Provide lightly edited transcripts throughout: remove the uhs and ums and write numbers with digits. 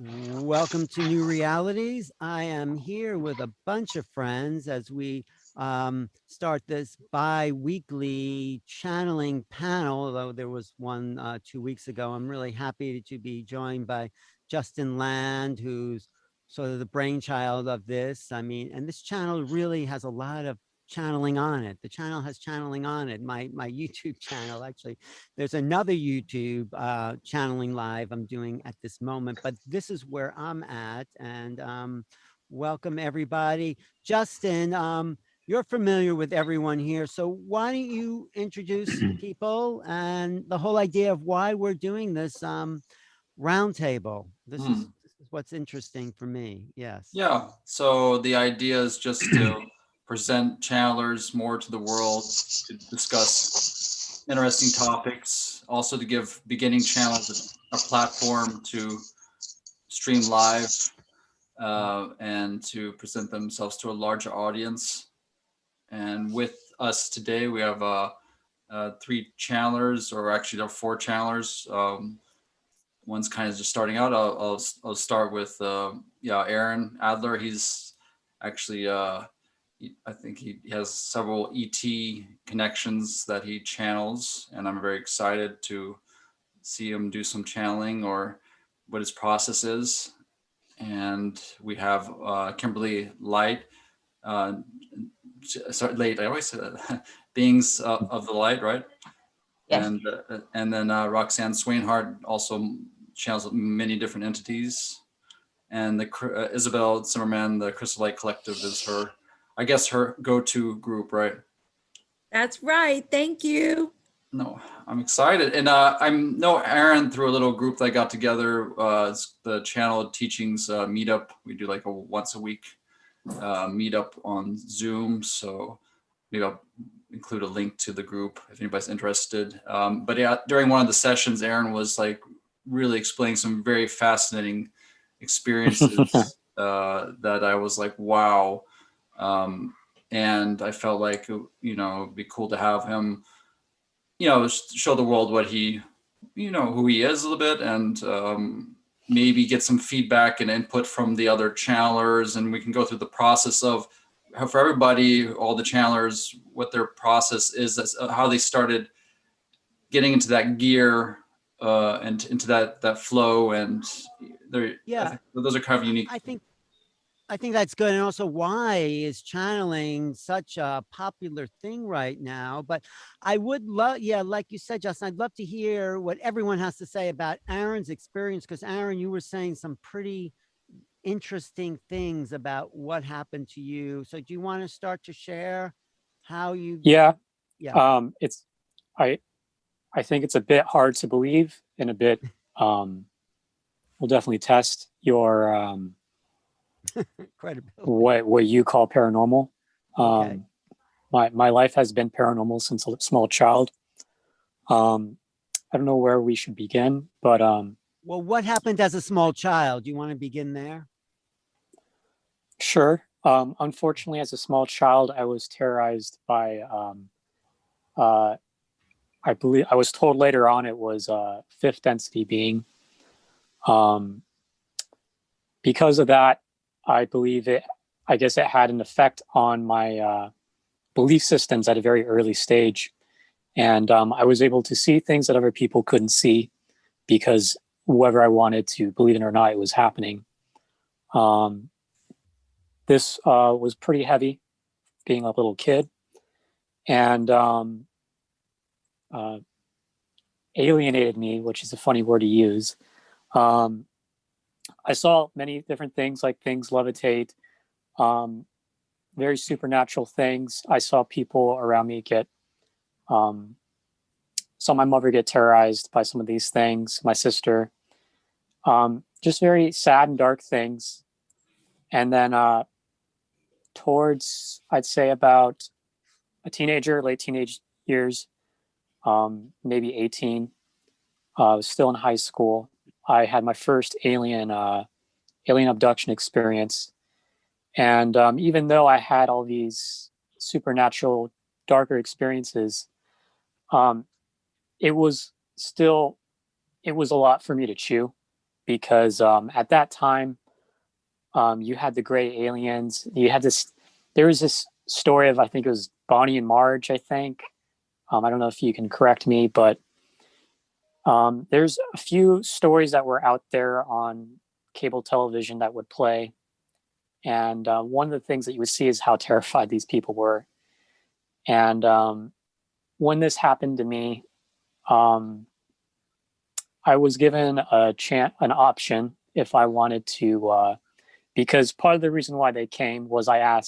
Welcome to New Realities. I am here with a bunch of friends as we start this bi-weekly channeling panel, although there was one 2 weeks ago. I'm really happy to be joined by Justin Land, who's sort of the brainchild of this. I mean, and this channel really has a lot of channeling on it. The channel has channeling on it. My YouTube channel, actually, there's another YouTube channeling live I'm doing at this moment, but this is where I'm at. And welcome everybody. Justin, you're familiar with everyone here, so why don't you introduce people and the whole idea of why we're doing this roundtable? This is what's interesting for me. Yes. Yeah. So the idea is just to present channelers more to the world, to discuss interesting topics, also to give beginning channelers a platform to stream live and to present themselves to a larger audience. And with us today, we have 3 channelers, or actually there are 4 channelers. One's kind of just starting out. I'll start with Aaron Adler. He's actually I think he has several ET connections that he channels, and I'm very excited to see him do some channeling or what his process is. And we have Kimberly Light. Sorry, Late. I always say that. Beings of the Light, right? Yes. And then Roxanne Swainhart also channels many different entities. And the Isabel Zimmerman, the Crystal Light Collective, is her, I guess, her go-to group, right? That's right. Thank you. No, I'm excited. And I know Aaron through a little group that got together. It's the Channel Teachings meetup. We do like a once a week meetup on Zoom. So maybe I'll include a link to the group if anybody's interested. But yeah, during one of the sessions, Aaron was like really explaining some very fascinating experiences that I was like, wow. And I felt like, it'd be cool to have him, show the world what he, who he is a little bit, and maybe get some feedback and input from the other channelers, and we can go through the process of how, for everybody, all the channelers, what their process is, that's how they started getting into that gear and into that flow, and those are kind of unique. I think that's good. And also, why is channeling such a popular thing right now? But I would love, like you said, Justin, I'd love to hear what everyone has to say about Aaron's experience, because Aaron, you were saying some pretty interesting things about what happened to you. So do you want to start to share how you? It's, I think it's a bit hard to believe, and a bit, we'll definitely test your, what you call paranormal. Okay. My life has been paranormal since a small child. I don't know where we should begin, but well, what happened as a small child? Do you want to begin there? Sure. Unfortunately, as a small child, I was terrorized by I believe I was told later on it was a 5th density being. Because of that, I guess it had an effect on my belief systems at a very early stage. And I was able to see things that other people couldn't see, because whether I wanted to believe it or not, it was happening. This was pretty heavy, being a little kid, and alienated me, which is a funny word to use. I saw many different things, like things levitate, very supernatural things. I saw people around me saw my mother get terrorized by some of these things, my sister, just very sad and dark things. And then towards, I'd say about a teenager, late teenage years, maybe 18, I was still in high school. I had my first alien abduction experience. And even though I had all these supernatural, darker experiences, it was a lot for me to chew. because at that time, you had the gray aliens. You had this. There was this story of, I think it was Bonnie and Marge. I think. I don't know if you can correct me, but there's a few stories that were out there on cable television that would play, and one of the things that you would see is how terrified these people were. And when this happened to me, I was given an option if I wanted to, because part of the reason why they came was I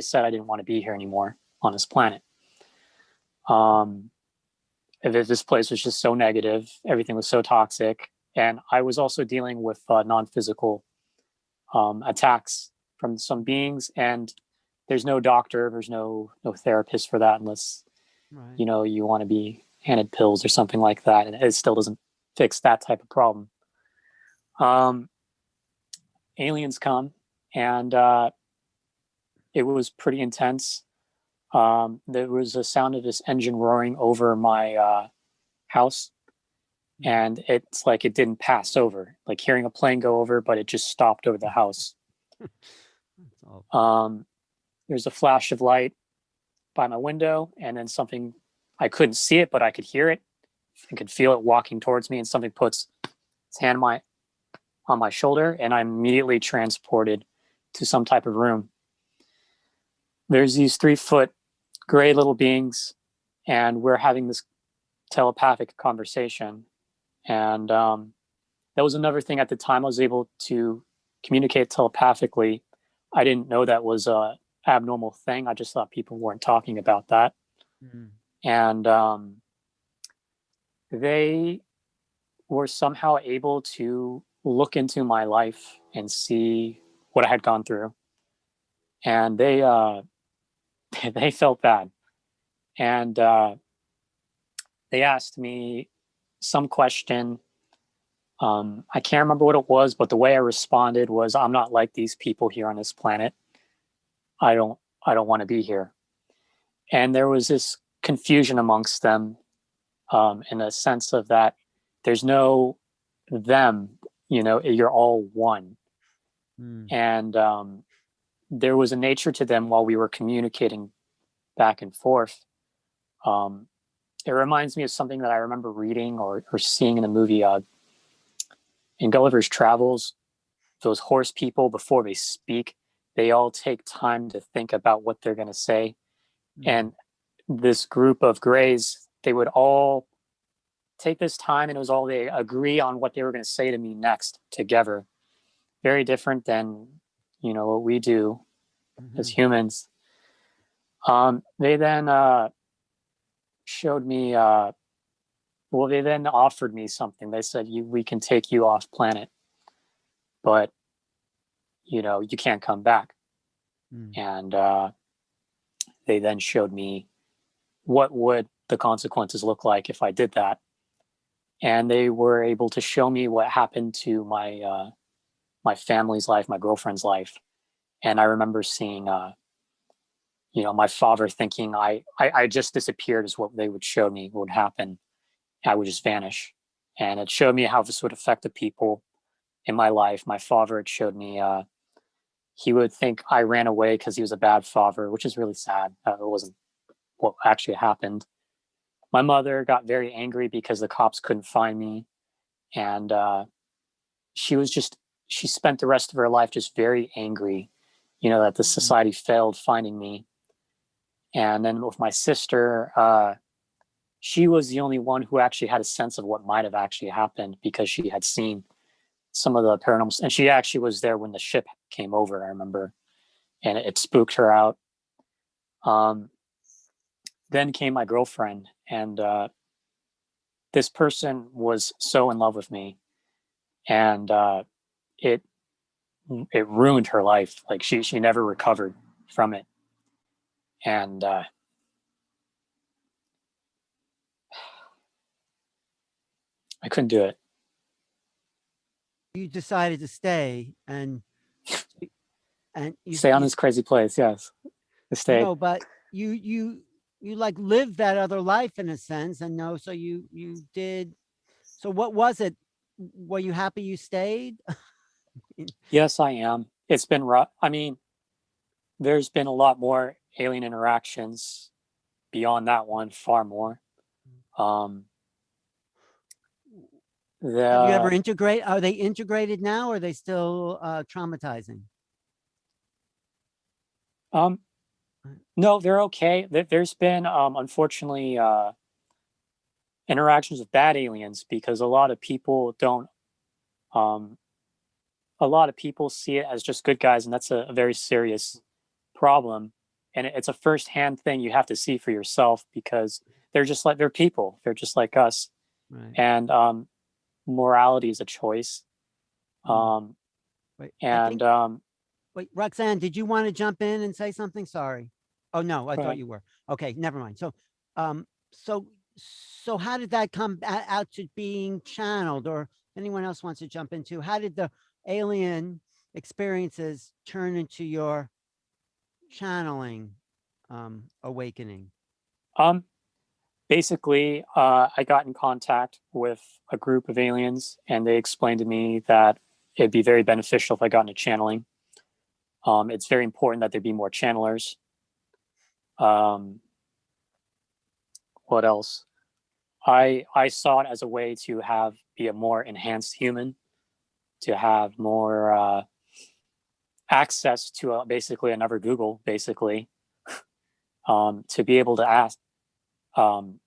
said I didn't want to be here anymore on this planet. If this place was just so negative, everything was so toxic, and I was also dealing with non-physical attacks from some beings, and there's no doctor, there's no therapist for that unless Right. you want to be handed pills or something like that, and it still doesn't fix that type of problem. Aliens come, and it was pretty intense. There was a sound of this engine roaring over my house, and it's like it didn't pass over, like hearing a plane go over, but it just stopped over the house. There's a flash of light by my window, and then something, I couldn't see it, but I could hear it. I could feel it walking towards me, and something puts its hand on my shoulder, and I'm immediately transported to some type of room. There's these 3-foot gray little beings, and we're having this telepathic conversation. And that was another thing. At the time, I was able to communicate telepathically. I didn't know that was a abnormal thing. I just thought people weren't talking about that. And they were somehow able to look into my life and see what I had gone through. And they they felt bad. And they asked me some question. I can't remember what it was, but the way I responded was, I'm not like these people here on this planet. I don't want to be here. And there was this confusion amongst them, in a sense of that there's no them, you're all one. And there was a nature to them while we were communicating back and forth. It reminds me of something that I remember reading or seeing in the movie in Gulliver's Travels. Those horse people, before they speak, they all take time to think about what they're going to say. And this group of grays, they would all take this time, and it was all they agree on what they were going to say to me next together. Very different than, what we do as humans. They then showed me, they then offered me something. They said, we can take you off planet, but, you can't come back. And they then showed me what would the consequences look like if I did that. And they were able to show me what happened to my my family's life, my girlfriend's life. And I remember seeing, my father thinking I just disappeared is what they would show me would happen. I would just vanish. And it showed me how this would affect the people in my life. My father, it showed me, he would think I ran away because he was a bad father, which is really sad. It wasn't what actually happened. My mother got very angry because the cops couldn't find me. And she spent the rest of her life just very angry, that the society failed finding me. And then with my sister, she was the only one who actually had a sense of what might have actually happened because she had seen some of the paranormal, and she actually was there when the ship came over, I remember, and it spooked her out. Then came my girlfriend, and this person was so in love with me, and it ruined her life. Like she never recovered from it. And I couldn't do it. You decided to stay and you Stay on this crazy place. Yes. To stay. No, but you like lived that other life in a sense. And no, so you did. So what was it were you happy you stayed? Yes, I am. It's been rough. I mean, there's been a lot more alien interactions beyond that one, far more. Um, Have you ever the are they integrated now, or are they still traumatizing? um, no, they're okay. There's been unfortunately interactions with bad aliens because a lot of people don't. Um, a lot of people see it as just good guys, and that's a very serious problem. And it's a firsthand thing you have to see for yourself because they're people. They're just like us, Right. and morality is a choice. Um, Wait, I and think. Wait, Roxanne, did you want to jump in and say something? Sorry. Oh no, I Go thought ahead. you were. Okay, never mind. Um, so, so how did that come out to being channeled, or anyone else wants to jump into? How did the alien experiences turn into your channeling, awakening? Um, basically, I got in contact with a group of aliens, and they explained to me that it'd be very beneficial if I got into channeling. It's very important that there be more channelers. Um, what else? I saw it as a way to be a more enhanced human, to have more access to basically another Google, basically, to be able to ask, um,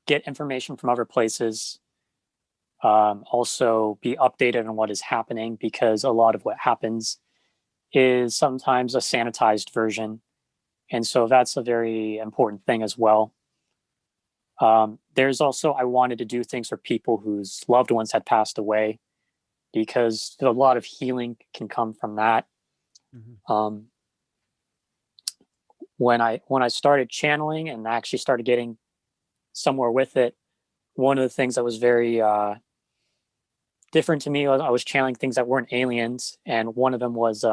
get information from other places, also be updated on what is happening because a lot of what happens is sometimes a sanitized version. And so that's a very important thing as well. There's also, I wanted to do things for people whose loved ones had passed away because a lot of healing can come from that. Mm-hmm. When I started channeling and actually started getting somewhere with it, one of the things that was very different to me was I was channeling things that weren't aliens, and one of them was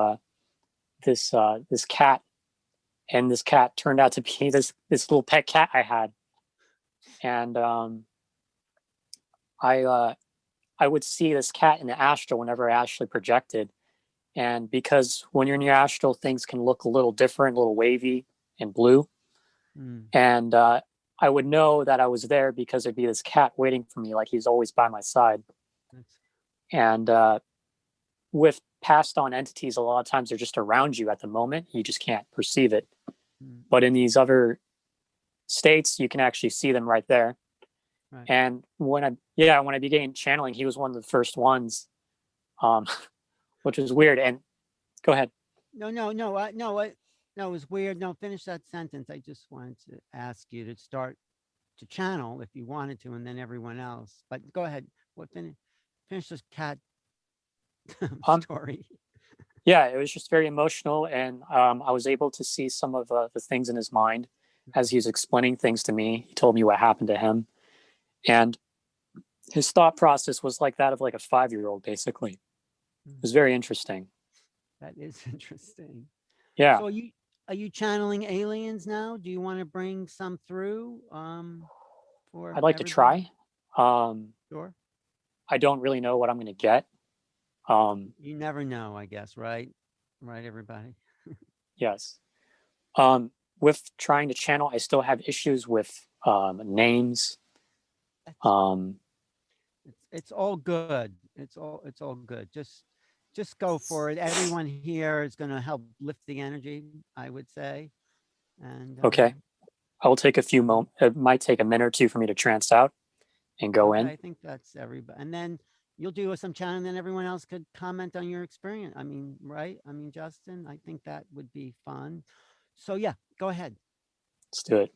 this cat, and this cat turned out to be this little pet cat I had, and I would see this cat in the astral whenever I actually projected, and because when you're in your astral, things can look a little different, a little wavy and blue, Mm. and I would know that I was there because there'd be this cat waiting for me, like he's always by my side, That's, and with passed on entities, a lot of times they're just around you at the moment. You just can't perceive it. mm, But in these other states, you can actually see them right there. right. And when I began channeling, he was one of the first ones, um, which was weird. And go ahead. No, no, no, no, it was weird. No, finish that sentence. I just wanted to ask you to start to channel if you wanted to, and then everyone else. But go ahead. What finish this cat Um, story? yeah, it was just very emotional, and I was able to see some of the things in his mind as he was explaining things to me. He told me what happened to him, and his thought process was like that of like a 5-year-old, basically. It was very interesting. That is interesting. Yeah, So are you channeling aliens now? Do you want to bring some through for I'd like to everybody? try. Um, Sure. I don't really know what I'm going to get. You never know, I guess, right? Right, everybody. Yes. Um, with trying to channel, I still have issues with names. That's Um, it's all good. It's all good. Just go for it. Everyone here is going to help lift the energy, I would say. And okay. I will take a few moments. It might take a minute or two for me to trance out and go okay, in. I think that's everybody. And then you'll do some chat, and then everyone else could comment on your experience. I mean, right? I mean, Justin, I think that would be fun. So yeah, go ahead. Let's do it.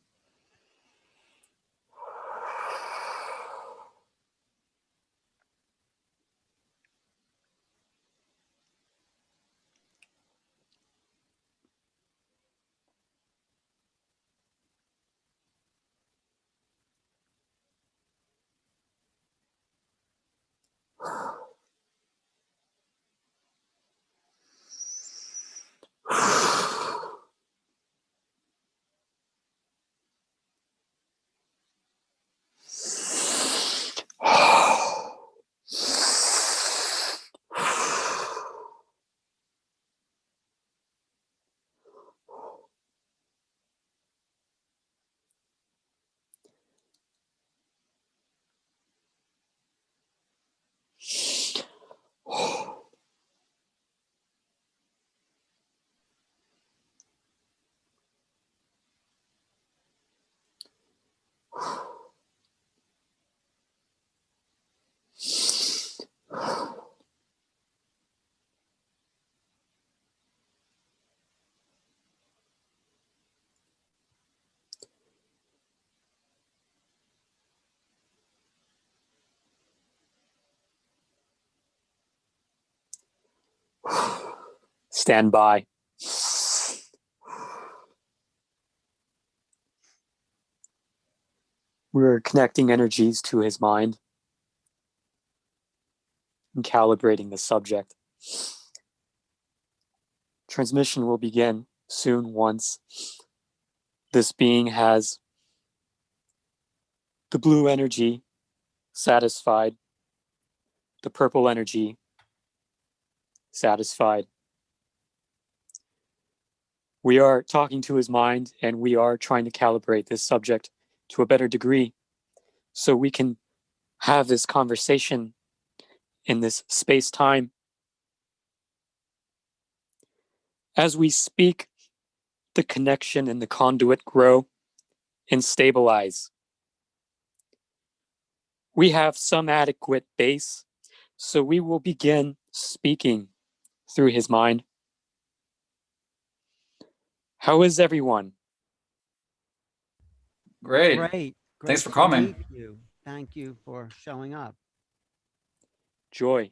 Stand by. We're connecting energies to his mind and calibrating the subject. Transmission will begin soon once this being has the blue energy satisfied, the purple energy satisfied. We are talking to his mind and we are trying to calibrate this subject to a better degree so we can have this conversation in this space-time. As we speak, the connection and the conduit grow and stabilize. We have some adequate base, so we will begin speaking through his mind. How is everyone? Great. Great. Thanks for to coming. meet you. Thank you for showing up. Joy.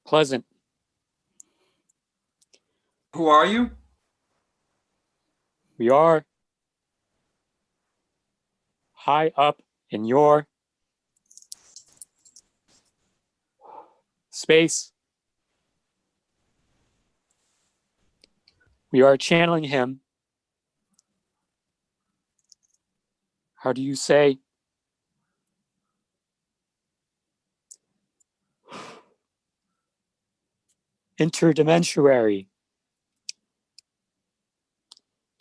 Pleasant. Who are you? We are high up in your space. We are channeling him. How do you say? Interdimensionary.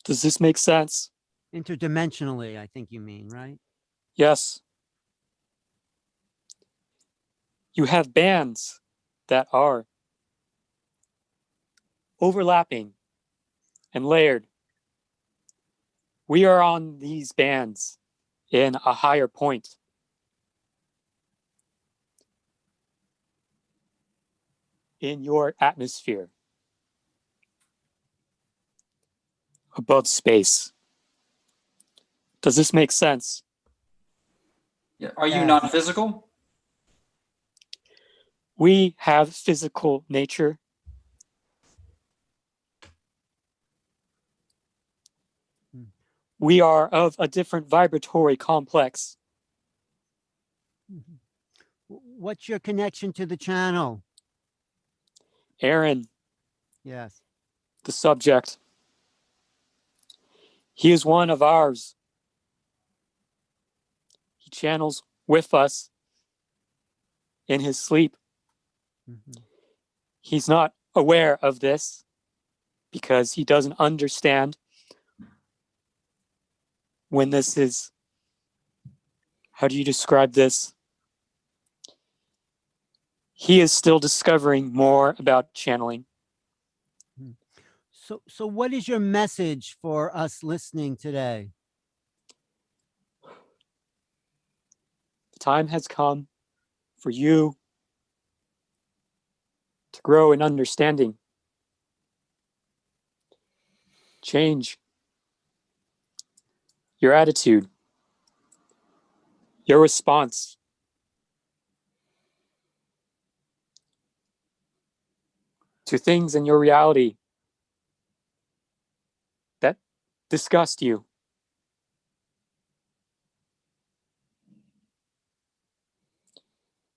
Does this make sense? Interdimensionally, I think you mean, right? Yes. You have bands that are overlapping and layered. We are on these bands in a higher point. In your atmosphere. Above space. Does this make sense? Yeah. Are you Yes. non-physical? We have physical nature. We are of a different vibratory complex. What's your connection to the channel? Aaron, Yes. the subject. He is one of ours. He channels with us in his sleep. Mhm. He's not aware of this because he doesn't understand when this is, how do you describe this? He is still discovering more about channeling. So what is your message for us listening today? The time has come for you to grow in understanding. Change your attitude, your response. To things in your reality that disgust you.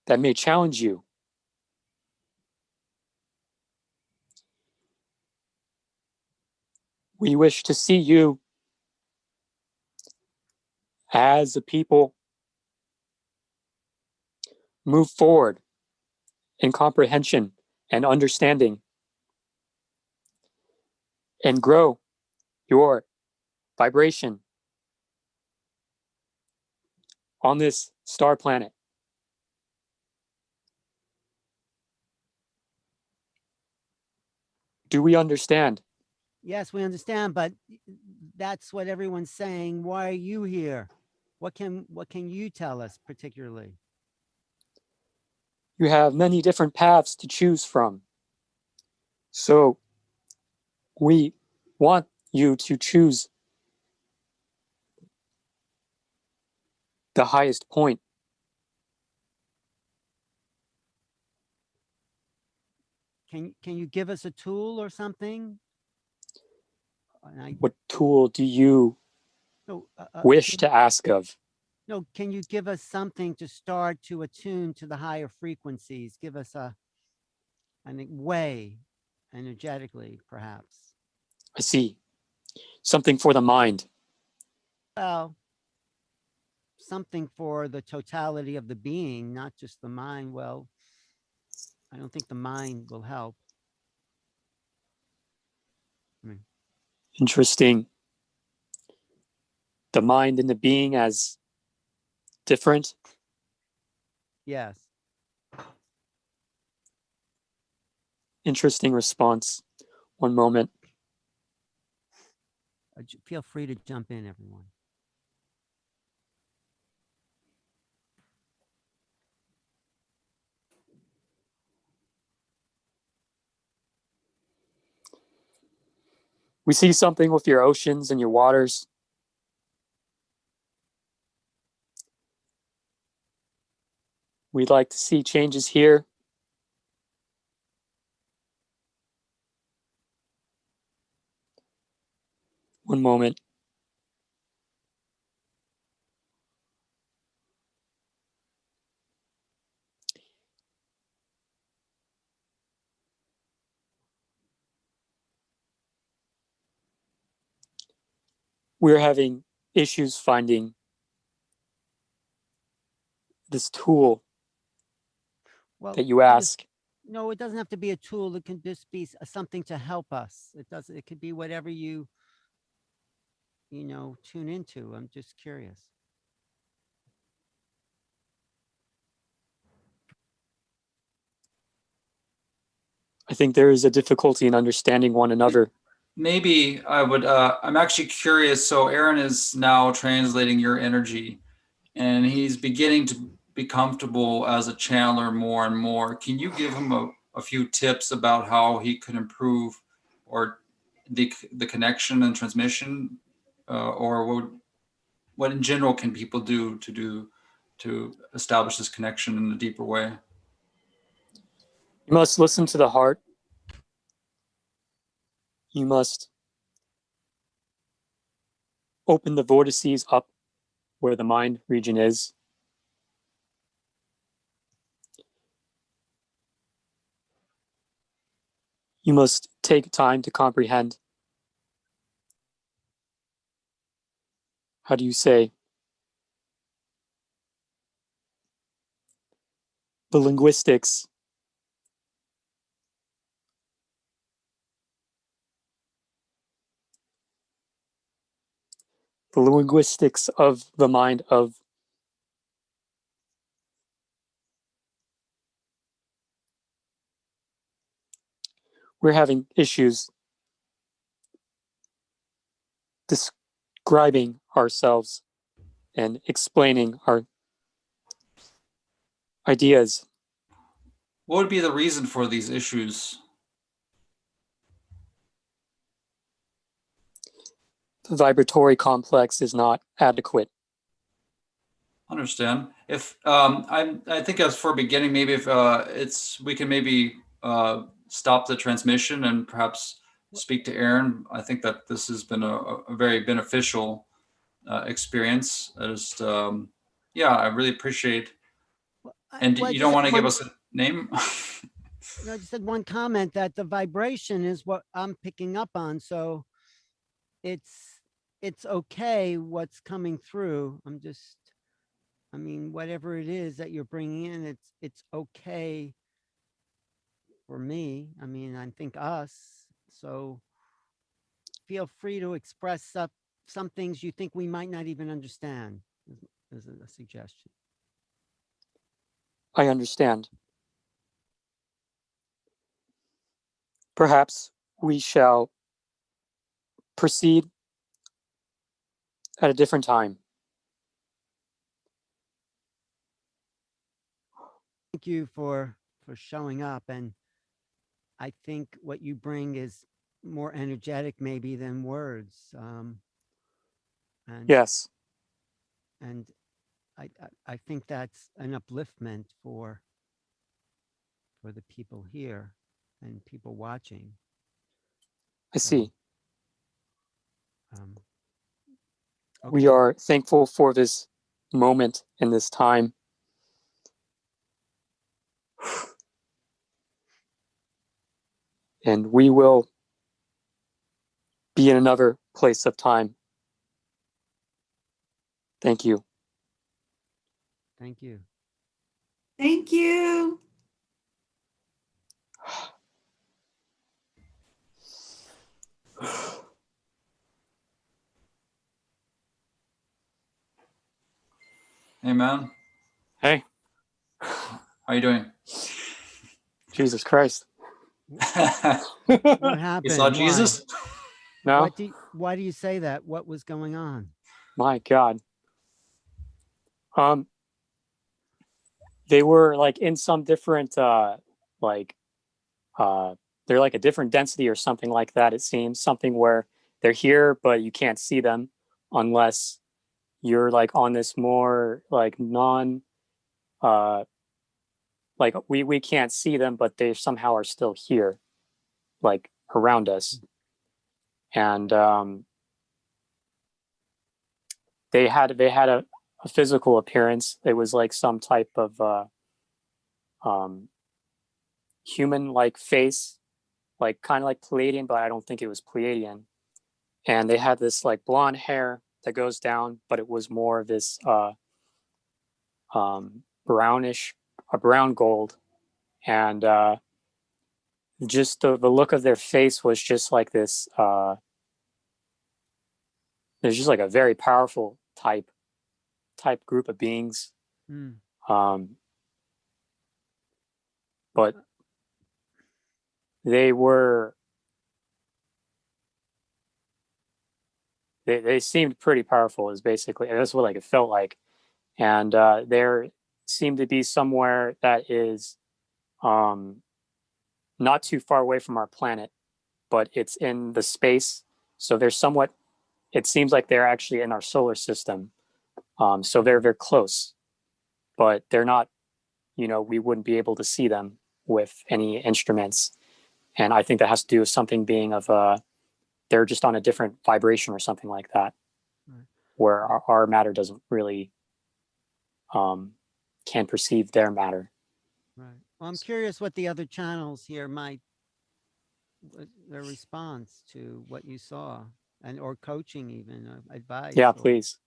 That may challenge you. We wish to see you as a people move forward in comprehension and understanding and grow your vibration on this star planet. Do we understand? Yes, we understand, but that's what everyone's saying. Why are you here? What can you tell us particularly? You have many different paths to choose from. So we want you to choose the highest point. can you give us a tool or something? What tool do you No, wish to ask of? no, can you give us something to start to attune to the higher frequencies? Give us a way, energetically, perhaps. I see. Something for the mind. Well, something for the totality of the being, not just the mind. Well, I don't think the mind will help. Interesting. The mind and the being as different. Yes. Interesting response. One moment. Feel free to jump in, everyone. We see something with your oceans and your waters. We'd like to see changes here. One moment. We're having issues finding this tool Well, that you ask. no, it doesn't have to be a tool. It can just be something to help us. It could be whatever you tune into. I'm just curious. I think there is a difficulty in understanding one another. Maybe I would, I'm actually curious. So Aaron is now translating your energy and he's beginning to be comfortable as a channeler more and more. Can you give him a few tips about how he could improve or the connection and transmission, or what in general can people do to establish this connection in a deeper way? You must listen to the heart. You must open the vortices up where the mind region is. You must take time to comprehend. How do you say? The linguistics. The linguistics of the mind of we're having issues describing ourselves and explaining our ideas. What would be the reason for these issues? The vibratory complex is not adequate. Understand. If I think as for beginning, maybe if we can maybe stop the transmission and perhaps speak to Aaron. I think that this has been a very beneficial experience. Yeah, I really appreciate. And you don't want to give us a name? I just had one comment that the vibration is what I'm picking up on. So it's okay what's coming through. Whatever it is that you're bringing in, it's okay for me. I think us. So feel free to express some things you think we might not even understand as a suggestion. I understand. Perhaps we shall proceed at a different time. Thank you for showing up, and I think what you bring is more energetic maybe than words. And yes. And I think that's an upliftment for the people here. and people watching. I see. Um, We are thankful for this moment and this time. And we will be in another place of time. Thank you. Thank you. Thank you. Hey, man. Hey, How you doing? Jesus Christ. What happened? You saw Why? Jesus? No, Why do you say that? What was going on? my God. They were like in some different, like, they're like a different density or something like that. It seems something where they're here, but you can't see them unless you're like on this more like like we can't see them, but they somehow are still here, like around us. And they had a physical appearance. It was like some type of human like face, like kind of like Pleiadian, but I don't think it was Pleiadian. And they had this like blonde hair that goes down, but it was more of this brownish, a brown gold. And just the look of their face was just like this. There's just like a very powerful type group of beings. Mm. But they were they seemed pretty powerful. Is basically that's what like it felt like. And there seemed to be somewhere that is not too far away from our planet, but it's in the space. So they're somewhat, it seems like they're actually in our solar system. So they're very close, but they're not, we wouldn't be able to see them with any instruments. And I think that has to do with something being of they're just on a different vibration or something like that, Right. Where our matter doesn't really can perceive their matter. Right. Well, I'm curious what the other channels here their response to what you saw, and or coaching even advice. Yeah, or please.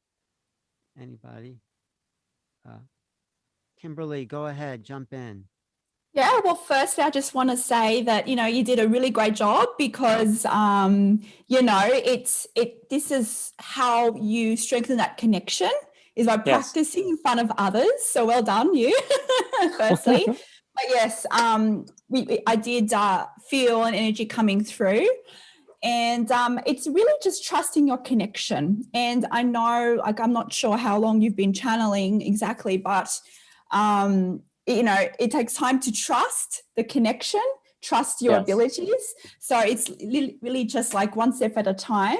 Anybody? Kimberly, go ahead, jump in. Yeah, well, firstly, I just want to say that, you did a really great job because, this is how you strengthen that connection is by practicing in front of others. So well done, you, firstly. But yes, I did feel an energy coming through. And it's really just trusting your connection. And I know, like, I'm not sure how long you've been channeling exactly, but it takes time to trust the connection, trust your abilities. So it's really just like one step at a time.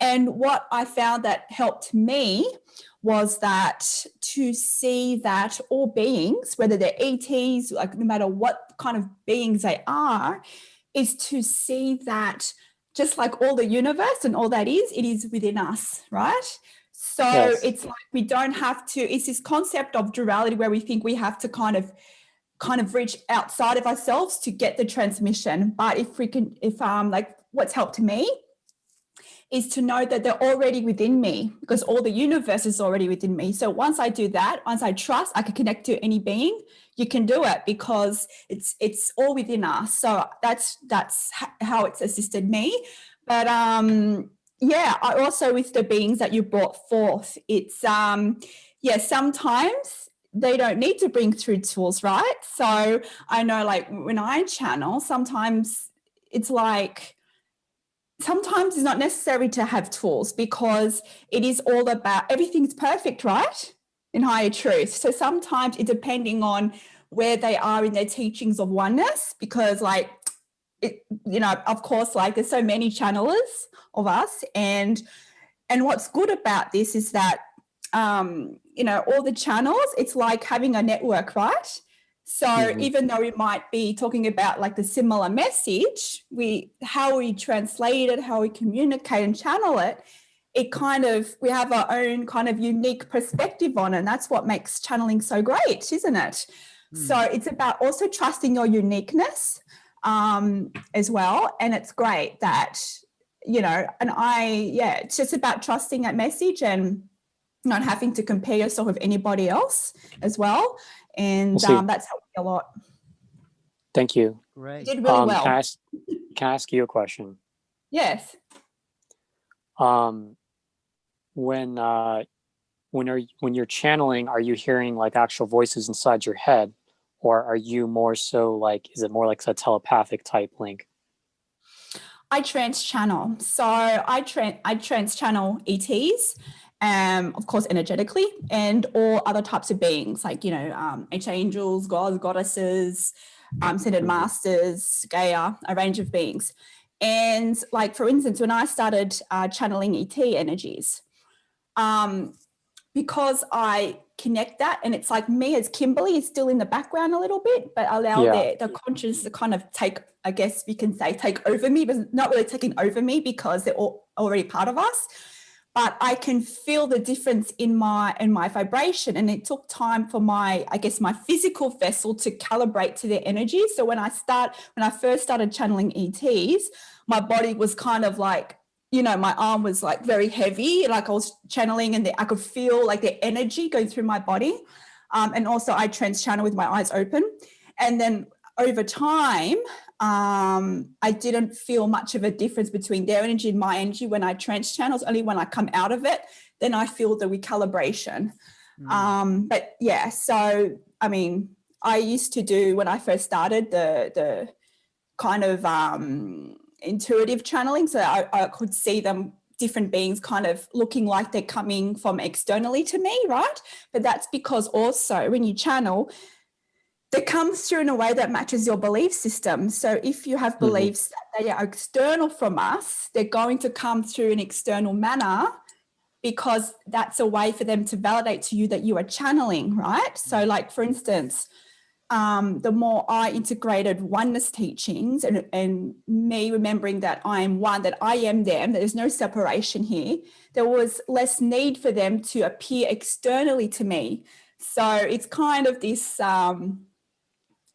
And what I found that helped me was that to see that all beings, whether they're ETs, like no matter what kind of beings they are, is to see that just like all the universe and all that it is within us, right? So it's like we don't have to, it's this concept of duality where we think we have to kind of reach outside of ourselves to get the transmission. But like what's helped me is to know that they're already within me because all the universe is already within me. So once I do that, once I trust I can connect to any being, you can do it because it's all within us. So that's how it's assisted me. But I also with the beings that you brought forth, it's sometimes they don't need to bring through tools, right? So I know like when I channel, sometimes it's like, sometimes it's not necessary to have tools because it is all about everything's perfect, right? In higher truth. So sometimes it's depending on where they are in their teachings of oneness, because like, of course, like there's so many channelers of us. And what's good about this is that, all the channels, it's like having a network, right? So even though we might be talking about like the similar message, how we translate it, how we communicate and channel it, we have our own kind of unique perspective on it. And that's what makes channeling so great, isn't it? So it's about also trusting your uniqueness as well. And it's great that, it's just about trusting that message and not having to compare yourself with anybody else as well. And that's helped me a lot. Thank you. Great. You did really well. Can I ask you a question? Yes. When you're channeling, are you hearing like actual voices inside your head, or are you more so like, is it more like a telepathic type link? I trans channel. So I trans channel ETs, of course, energetically, and all other types of beings like, angels, gods, goddesses, ascended masters, Gaia, a range of beings. And like, for instance, when I started channeling ET energies, because I connect that, and it's like me as Kimberly is still in the background a little bit, but allow the conscious to kind of take, I guess we can say, take over me, but not really taking over me because they're all already part of us. But I can feel the difference in my vibration, and it took time for my physical vessel to calibrate to their energy. So when I first started channeling ETs, my body was kind of like, my arm was like very heavy, like I was channeling, and I could feel like their energy going through my body. And also I trans channel with my eyes open. And then over time, I didn't feel much of a difference between their energy and my energy when I trans channel. It's only when I come out of it, then I feel the recalibration. But yeah, so, I mean, I used to do, when I first started, the kind of intuitive channeling. So I could see them, different beings kind of looking like they're coming from externally to me, right? But that's because also when you channel, that comes through in a way that matches your belief system. So if you have beliefs that they are external from us, they're going to come through an external manner, because that's a way for them to validate to you that you are channeling, right? So like, for instance, the more I integrated oneness teachings and me remembering that I am one, that I am them, that there's no separation here, there was less need for them to appear externally to me. So it's kind of this...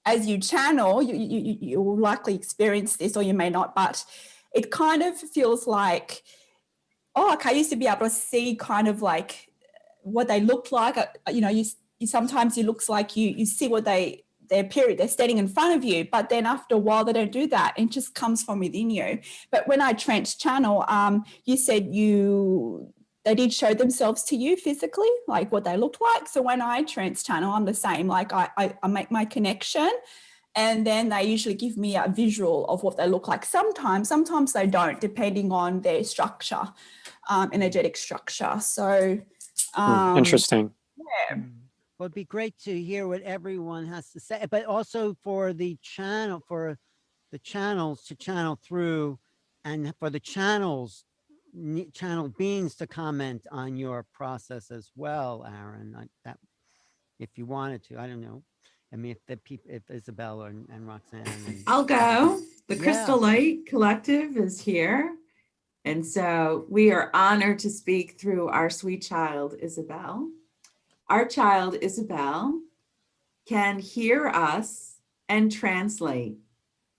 as you channel, you will likely experience this, or you may not, but it kind of feels like, I used to be able to see kind of like what they look like. You sometimes it looks like you see what they're standing in front of you, but then after a while they don't do that. It just comes from within you. But when I trans channel, you said they did show themselves to you physically, like what they looked like. So when I trans channel, I'm the same. Like I make my connection, and then they usually give me a visual of what they look like. Sometimes they don't, depending on their structure, energetic structure. So interesting. Yeah. Well, it'd be great to hear what everyone has to say, but also for the channels to channel through, and for the channel beings to comment on your process as well, Aaron. That, if you wanted to, I don't know. I mean, if Isabel and Roxanne. I'll go. The Crystal Light Collective is here. And so we are honored to speak through our sweet child, Isabel. Our child, Isabel, can hear us and translate.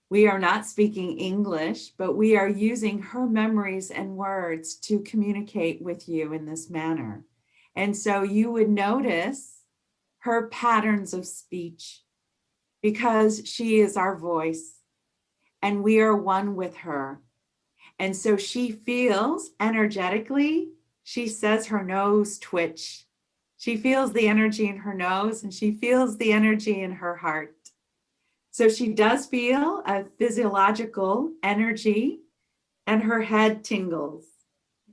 We are not speaking English, but we are using her memories and words to communicate with you in this manner. And so you would notice her patterns of speech, because she is our voice and we are one with her. And so she feels energetically, she says her nose twitch. She feels the energy in her nose, and she feels the energy in her heart. So she does feel a physiological energy, and her head tingles.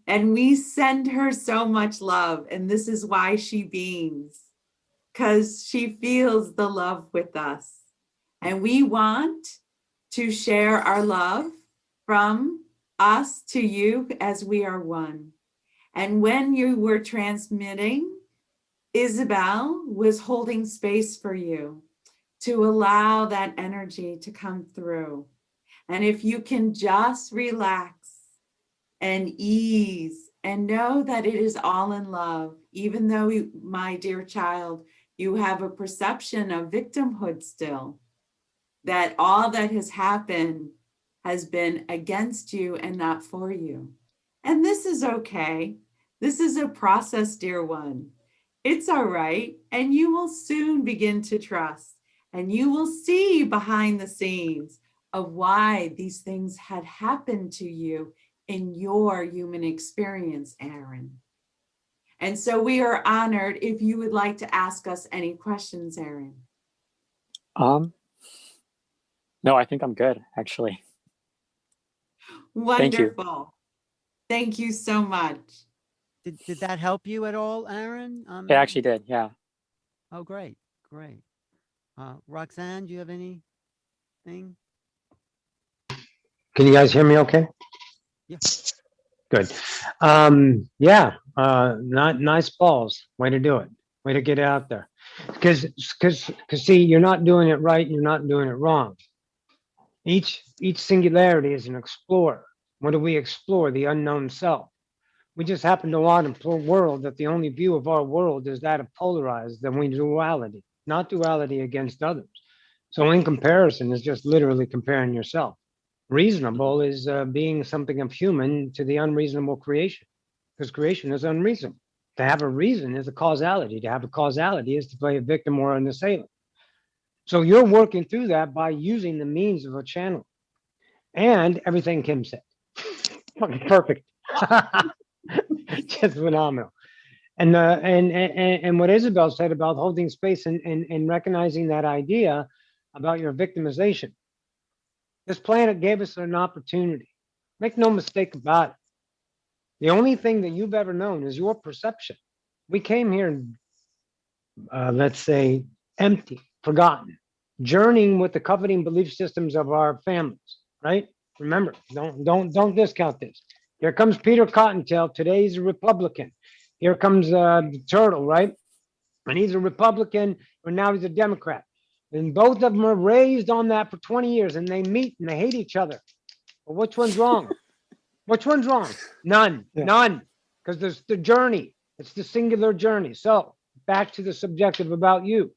And we send her so much love. And this is why she beams, because she feels the love with us. And we want to share our love from us to you as we are one. And when you were transmitting, Isabel was holding space for you to allow that energy to come through. And if you can just relax and ease and know that it is all in love, even though, my dear child, you have a perception of victimhood still, that all that has happened has been against you and not for you. And this is okay. This is a process, dear one. It's all right. And you will soon begin to trust, and you will see behind the scenes of why these things had happened to you in your human experience, Aaron. And so we are honored if you would like to ask us any questions, Aaron. No, I think I'm good, actually. Wonderful. Thank you so much. Did that help you at all, Aaron? It actually did, yeah. Oh, great, great. Roxanne, do you have anything? Can you guys hear me okay? Yeah. Good. Yeah, nice balls. Way to do it. Way to get it out there. Because see, you're not doing it right, you're not doing it wrong. Each singularity is an explorer. What do we explore? The unknown self. We just happen to want a world that the only view of our world is that of polarized, then we duality, not duality against others. So in comparison is just literally comparing yourself. Reasonable is being something of human to the unreasonable creation, because creation is unreasonable. To have a reason is a causality. To have a causality is to play a victim or an assailant. So you're working through that by using the means of a channel. And everything Kim said. Fucking perfect. Just phenomenal. And what Isabel said about holding space and recognizing that idea about your victimization. This planet gave us an opportunity. Make no mistake about it. The only thing that you've ever known is your perception. We came here, let's say, empty, forgotten, journeying with the coveting belief systems of our families, right? Remember, don't discount this. Here comes Peter Cottontail. Today he's a Republican. Here comes the Turtle, right? And he's a Republican, and now he's a Democrat. And both of them are raised on that for 20 years, and they meet and they hate each other. Well, which one's wrong? Which one's wrong? None, none, because there's the journey. It's the singular journey. So back to the subjective about you.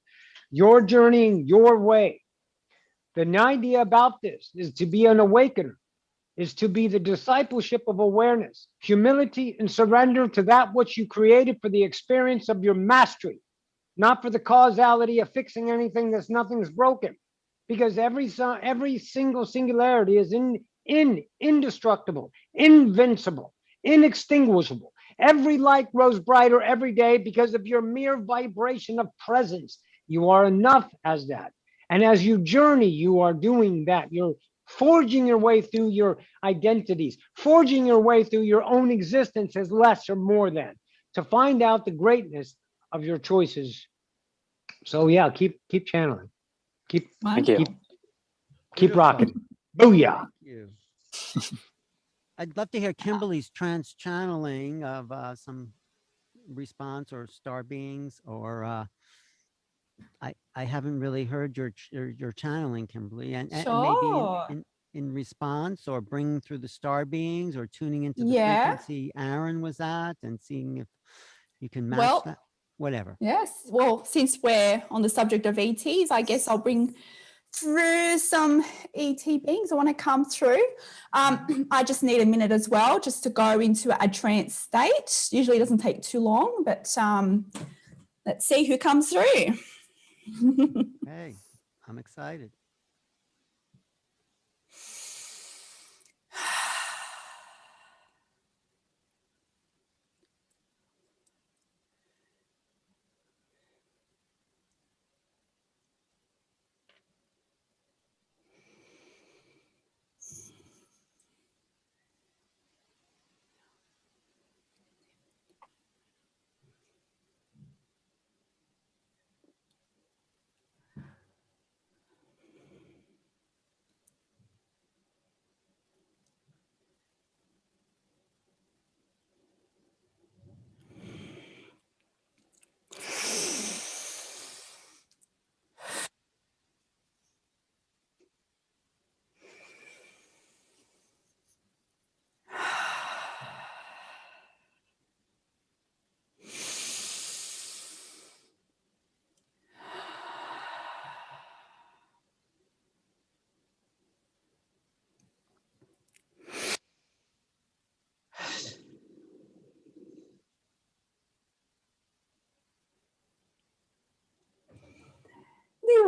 You're journeying your way. The idea about this is to be an awakener, is to be the discipleship of awareness, humility, and surrender to that which you created for the experience of your mastery, not for the causality of fixing anything that's nothing's broken. Because every single singularity is indestructible, invincible, inextinguishable. Every light grows brighter every day because of your mere vibration of presence. You are enough as that. And as you journey, you are doing that. You're forging your way through your identities, forging your way through your own existence as less or more than, to find out the greatness of your choices. So yeah, keep channeling. Thank you. Keep rocking. Booyah. Thank you. I'd love to hear Kimberly's channeling of some response or star beings, or I haven't really heard your channeling, Kimberly, and Sure. maybe in response, or bringing through the star beings, or tuning into the Yeah. frequency Aaron was at, and seeing if you can match Well, that. Whatever. Yes. Well, since we're on the subject of ETs, I guess I'll bring through some ET beings that want to come through. I just need a minute as well, just to go into a trance state. Usually it doesn't take too long, but let's see who comes through. Hey, I'm excited.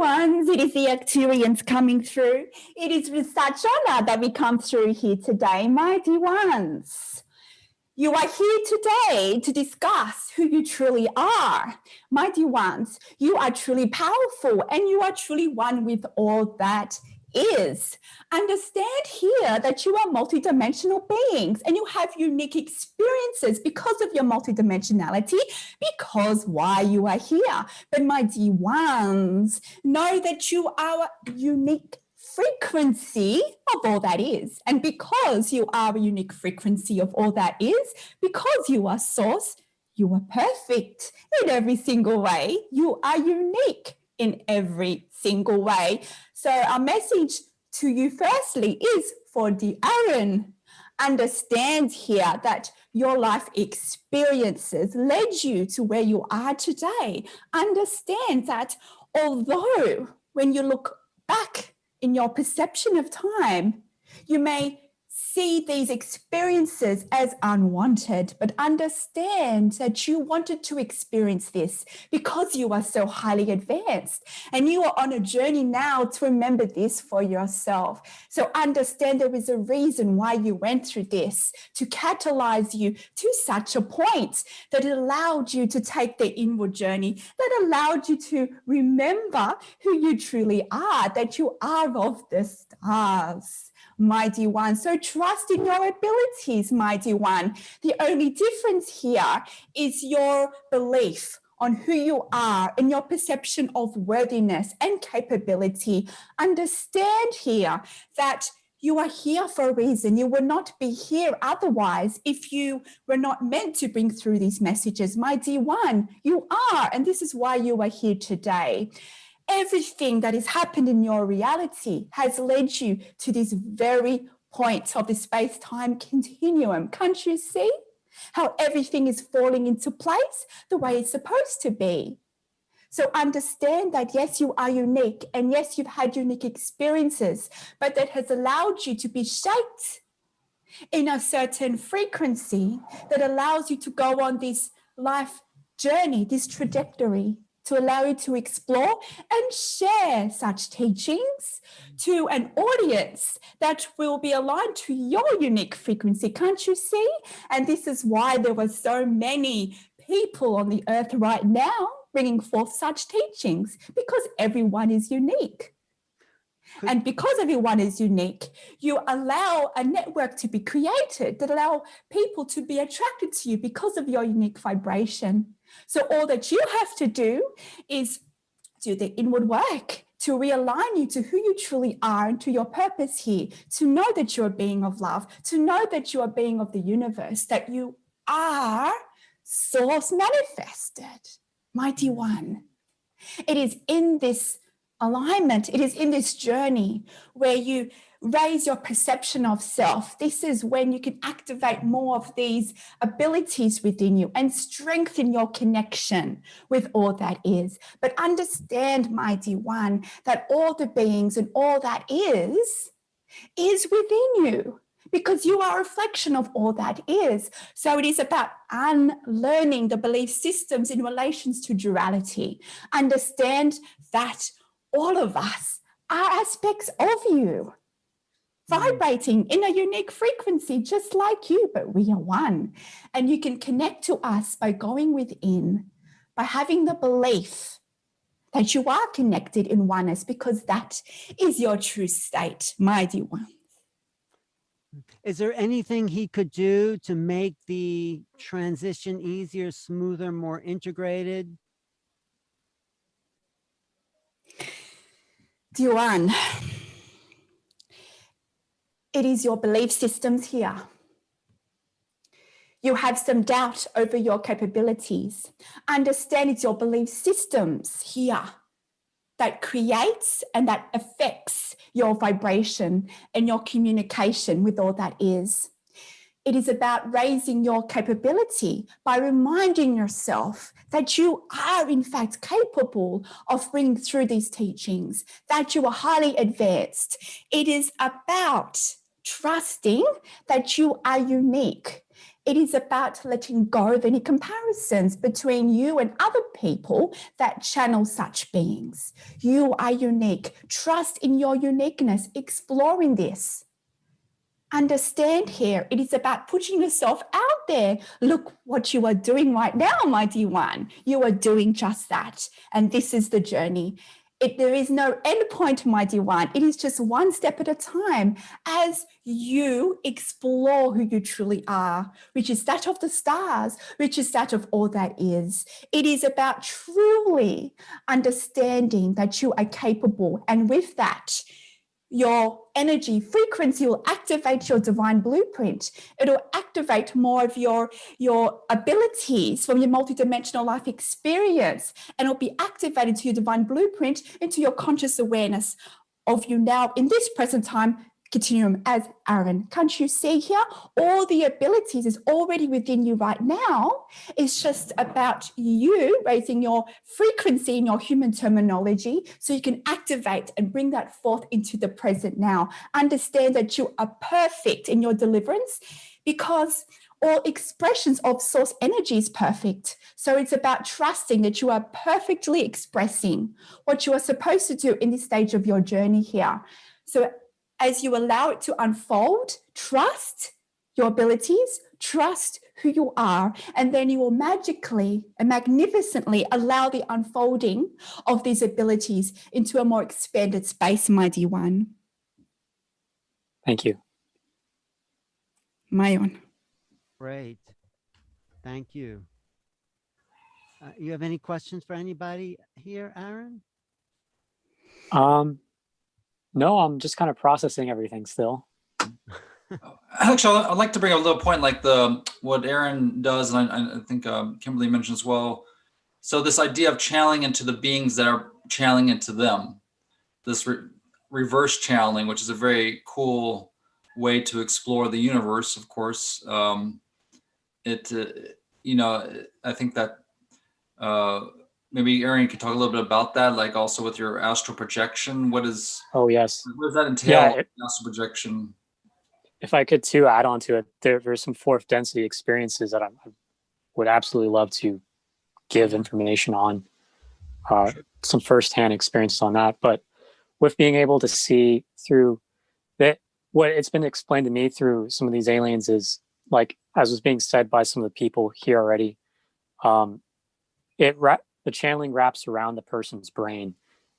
ones, it is the Acturians coming through. It is with such honor that we come through here today, my dear ones. You are here today to discuss who you truly are. My dear ones, you are truly powerful and you are truly one with all that is. Understand here that you are multidimensional beings and you have unique experiences because of your multidimensionality, because why you are here. But my dear ones, know that you are a unique frequency of all that is. And because you are a unique frequency of all that is, because you are source, you are perfect in every single way. You are unique in every single way. So our message to you firstly is for the Aaron. Understand here that your life experiences led you to where you are today. Understand that although when you look back in your perception of time, you may see these experiences as unwanted, but understand that you wanted to experience this because you are so highly advanced and you are on a journey now to remember this for yourself. So understand there is a reason why you went through this, to catalyze you to such a point that it allowed you to take the inward journey, that allowed you to remember who you truly are, that you are of the stars. Mighty one. So trust in your abilities, mighty one. The only difference here is your belief on who you are and your perception of worthiness and capability. Understand here that you are here for a reason. You would not be here otherwise if you were not meant to bring through these messages. My dear one, you are, and this is why you are here today. Everything that has happened in your reality has led you to this very point of the space-time continuum. Can't you see how everything is falling into place the way it's supposed to be? So understand that, yes, you are unique, and yes, you've had unique experiences, but that has allowed you to be shaped in a certain frequency that allows you to go on this life journey, this trajectory, to allow you to explore and share such teachings to an audience that will be aligned to your unique frequency. Can't you see? And this is why there were so many people on the earth right now bringing forth such teachings, because everyone is unique. And because everyone is unique, you allow a network to be created that allow people to be attracted to you because of your unique vibration. So all that you have to do is do the inward work to realign you to who you truly are and to your purpose here, to know that you're a being of love, to know that you're a being of the universe, that you are source manifested, mighty one. It is in this alignment, it is in this journey where you raise your perception of self. This is when you can activate more of these abilities within you and strengthen your connection with all that is. But understand, mighty one, that all the beings and all that is within you, because you are a reflection of all that is. So it is about unlearning the belief systems in relations to duality. Understand that all of us are aspects of you, vibrating in a unique frequency, just like you, but we are one. And you can connect to us by going within, by having the belief that you are connected in oneness, because that is your true state, mighty one. Is there anything he could do to make the transition easier, smoother, more integrated? Dear one, it is your belief systems here. You have some doubt over your capabilities. Understand it's your belief systems here that creates and that affects your vibration and your communication with all that is. It is about raising your capability by reminding yourself that you are in fact capable of bringing through these teachings, that you are highly advanced. It is about trusting that you are unique It is about letting go of any comparisons between you and other people that channel such beings. You are unique. Trust in your uniqueness, exploring this. Understand here, it is about putting yourself out there. Look what you are doing right now, my dear one. You are doing just that. And this is the journey. There is no end point, my dear one. It is just one step at a time as you explore who you truly are, which is that of the stars, which is that of all that is. It is about truly understanding that you are capable. And with that, your energy frequency will activate your divine blueprint. It'll activate more of your abilities from your multidimensional life experience, and it'll be activated to your divine blueprint into your conscious awareness of you now in this present time continuum as Aaron. Can't you see here? All the abilities is already within you right now. It's just about you raising your frequency in your human terminology so you can activate and bring that forth into the present now. Understand that you are perfect in your deliverance because all expressions of source energy is perfect. So it's about trusting that you are perfectly expressing what you are supposed to do in this stage of your journey here. So as you allow it to unfold, trust your abilities, trust who you are, and then you will magically and magnificently allow the unfolding of these abilities into a more expanded space, my dear one. Thank you. Mayon. Great. Thank you. You have any questions for anybody here, Aaron? No, I'm just kind of processing everything still. Actually, I'd like to bring up a little point like what Aaron does, and I think Kimberly mentioned as well. So this idea of channeling into the beings that are channeling into them, this reverse channeling, which is a very cool way to explore the universe, of course. You know, I think that maybe Aaron could talk a little bit about that, like also with your astral projection. Oh, yes. What does that entail? Yeah, astral projection. If I could too add on to it, there's some fourth density experiences that I would absolutely love to give information on, Sure. some firsthand experiences on that. But with being able to see through that, what it's been explained to me through some of these aliens is, like, as was being said by some of the people here already, the channeling wraps around the person's brain.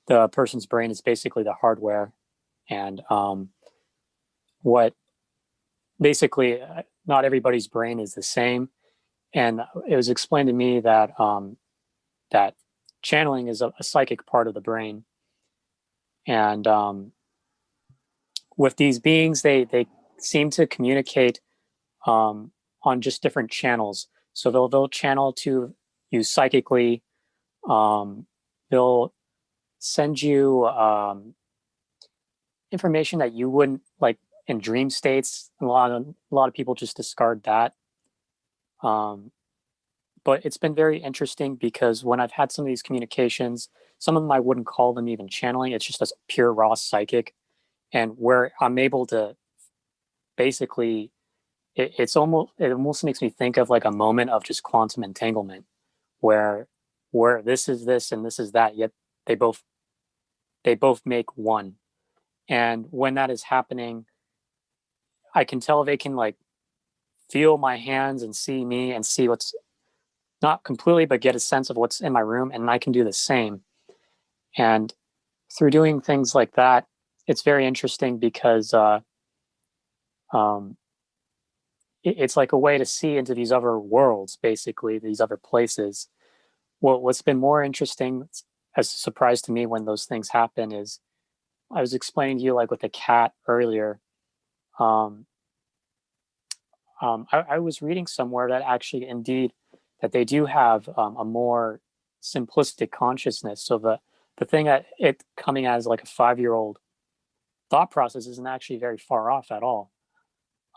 The person's brain is basically the hardware, and what basically not everybody's brain is the same. And it was explained to me that that channeling is a psychic part of the brain, and with these beings, they seem to communicate on just different channels. So they'll channel to you psychically. They'll send you information that you wouldn't like in dream states. A lot of people just discard that. But it's been very interesting because when I've had some of these communications, some of them I wouldn't call them even channeling. It's just a pure raw psychic, and where I'm able to basically, it almost makes me think of like a moment of just quantum entanglement, where this is this and this is that, yet they both make one. And when that is happening, I can tell they can like feel my hands and see me and see what's not completely, but get a sense of what's in my room, and I can do the same. And through doing things like that, it's very interesting because it's like a way to see into these other worlds, basically these other places. What's been more interesting as a surprise to me when those things happen is, I was explaining to you like with the cat earlier. I was reading somewhere that actually indeed that they do have a more simplistic consciousness. So the thing that it coming as like a 5-year-old thought process isn't actually very far off at all.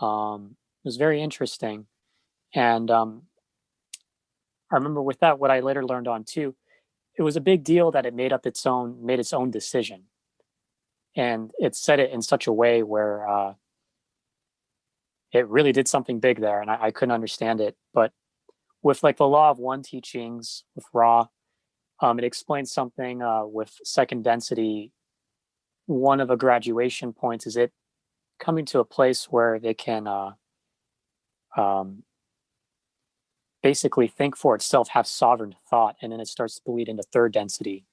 It was very interesting. And I remember with that, what I later learned on too, it was a big deal that it made its own decision. And it said it in such a way where it really did something big there, and I couldn't understand it. But with like the law of one teachings with Ra, it explains something with second density. One of the graduation points is it coming to a place where they can basically think for itself, have sovereign thought, and then it starts to bleed into third density.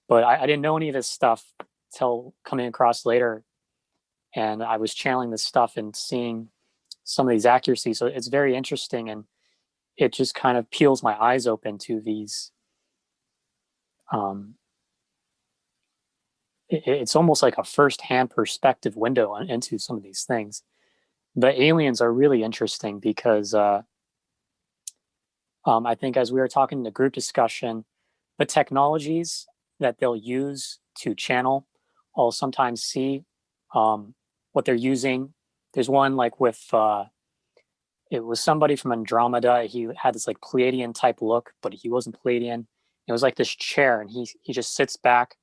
But I didn't know any of this stuff till coming across later, and I was channeling this stuff and seeing some of these accuracies. So it's very interesting, and it just kind of peels my eyes open to these. It's almost like a first-hand perspective window into some of these things. The aliens are really interesting because I think, as we were talking in the group discussion, the technologies that they'll use to channel, I'll sometimes see what they're using. There's one like with, it was somebody from Andromeda. He had this like Pleiadian type look, but he wasn't Pleiadian. It was like this chair, and he just sits back,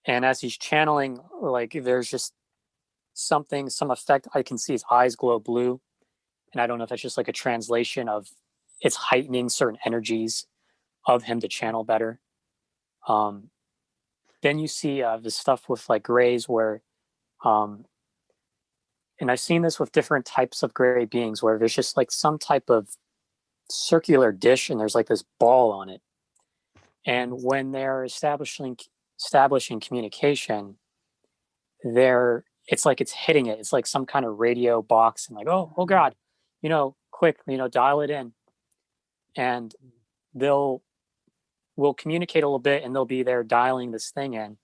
and as he's channeling, like there's just some effect. I can see his eyes glow blue, and I don't know if that's just like a translation of it's heightening certain energies of him to channel better. Then you see the stuff with like grays where, and I've seen this with different types of gray beings where there's just like some type of circular dish and there's like this ball on it. And when they're establishing communication, it's like it's hitting it. It's like some kind of radio box, and like, oh God, quick, dial it in. And we'll communicate a little bit, and they'll be there dialing this thing in.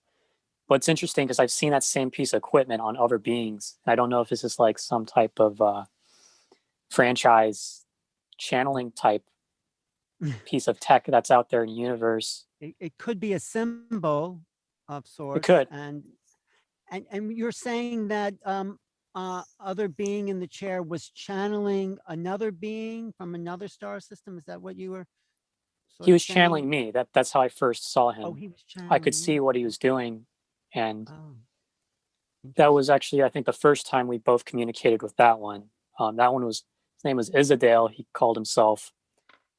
But it's interesting because I've seen that same piece of equipment on other beings. I don't know if this is like some type of franchise channeling type piece of tech that's out there in the universe. It could be a symbol of sorts. It could. And you're saying that other being in the chair was channeling another being from another star system. Is that what you were? He was channeling me. That's how I first saw him. Oh, he was channeling. I could see what he was doing, and that was actually, I think, the first time we both communicated with that one. That one was, his name was Isadale. He called himself,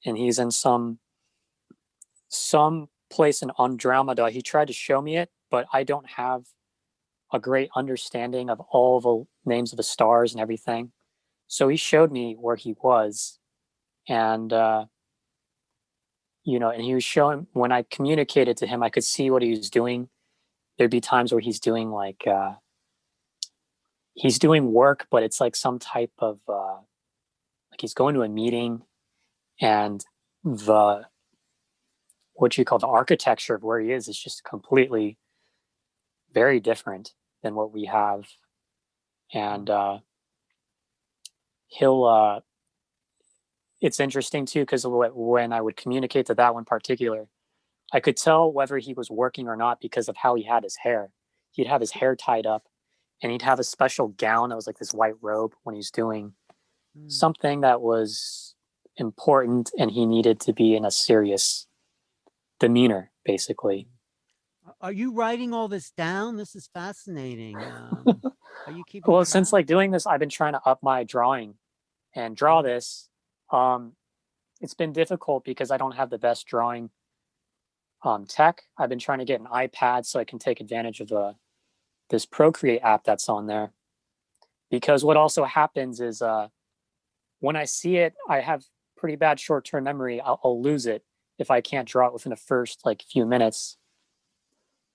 and he's in some place in Andromeda. He tried to show me it, but I don't have a great understanding of all the names of the stars and everything. So he showed me where he was, and and he was showing, when I communicated to him, I could see what he was doing. There'd be times where he's doing like he's doing work, but it's like some type of like he's going to a meeting, and the architecture of where he is just completely very different than what we have. And he'll it's interesting too, because when I would communicate to that one particular, I could tell whether he was working or not because of how he had his hair. He'd have his hair tied up, and he'd have a special gown that was like this white robe when he's doing something that was important, and he needed to be in a serious demeanor, basically. Are you writing all this down? This is fascinating. Are you keeping Well, track? since like doing this, I've been trying to up my drawing and draw this. It's been difficult because I don't have the best drawing tech. I've been trying to get an iPad so I can take advantage of this Procreate app that's on there. Because what also happens is when I see it, I have pretty bad short-term memory. I'll lose it if I can't draw it within the first like few minutes.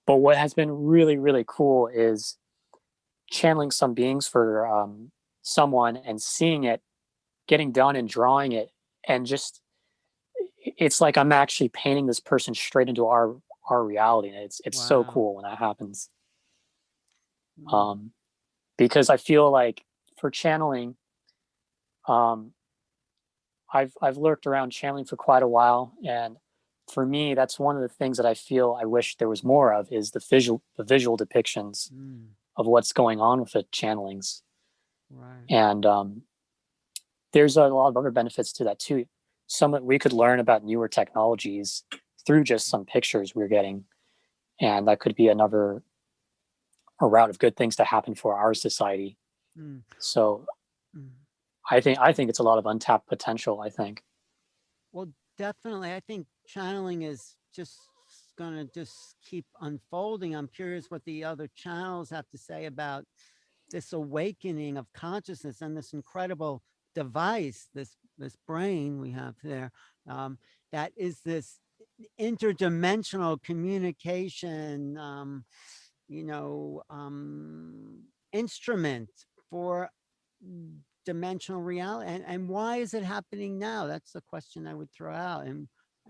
But what has been really, really cool is channeling some beings for someone and seeing it getting done and drawing it, and just it's like I'm actually painting this person straight into our reality. And it's so cool when that happens. Because I feel like for channeling, I've lurked around channeling for quite a while, and for me, that's one of the things that I feel I wish there was more of, is the visual depictions of what's going on with the channelings. Right. And there's a lot of other benefits to that too. We could learn about newer technologies through just some pictures we're getting, and that could be a route of good things to happen for our society. So I think it's a lot of untapped potential, I think. Well, definitely. I think channeling is just going to just keep unfolding. I'm curious what the other channels have to say about this awakening of consciousness and this incredible device, this brain we have there, that is this interdimensional communication, instrument for dimensional reality. And why is it happening now? That's the question I would throw out.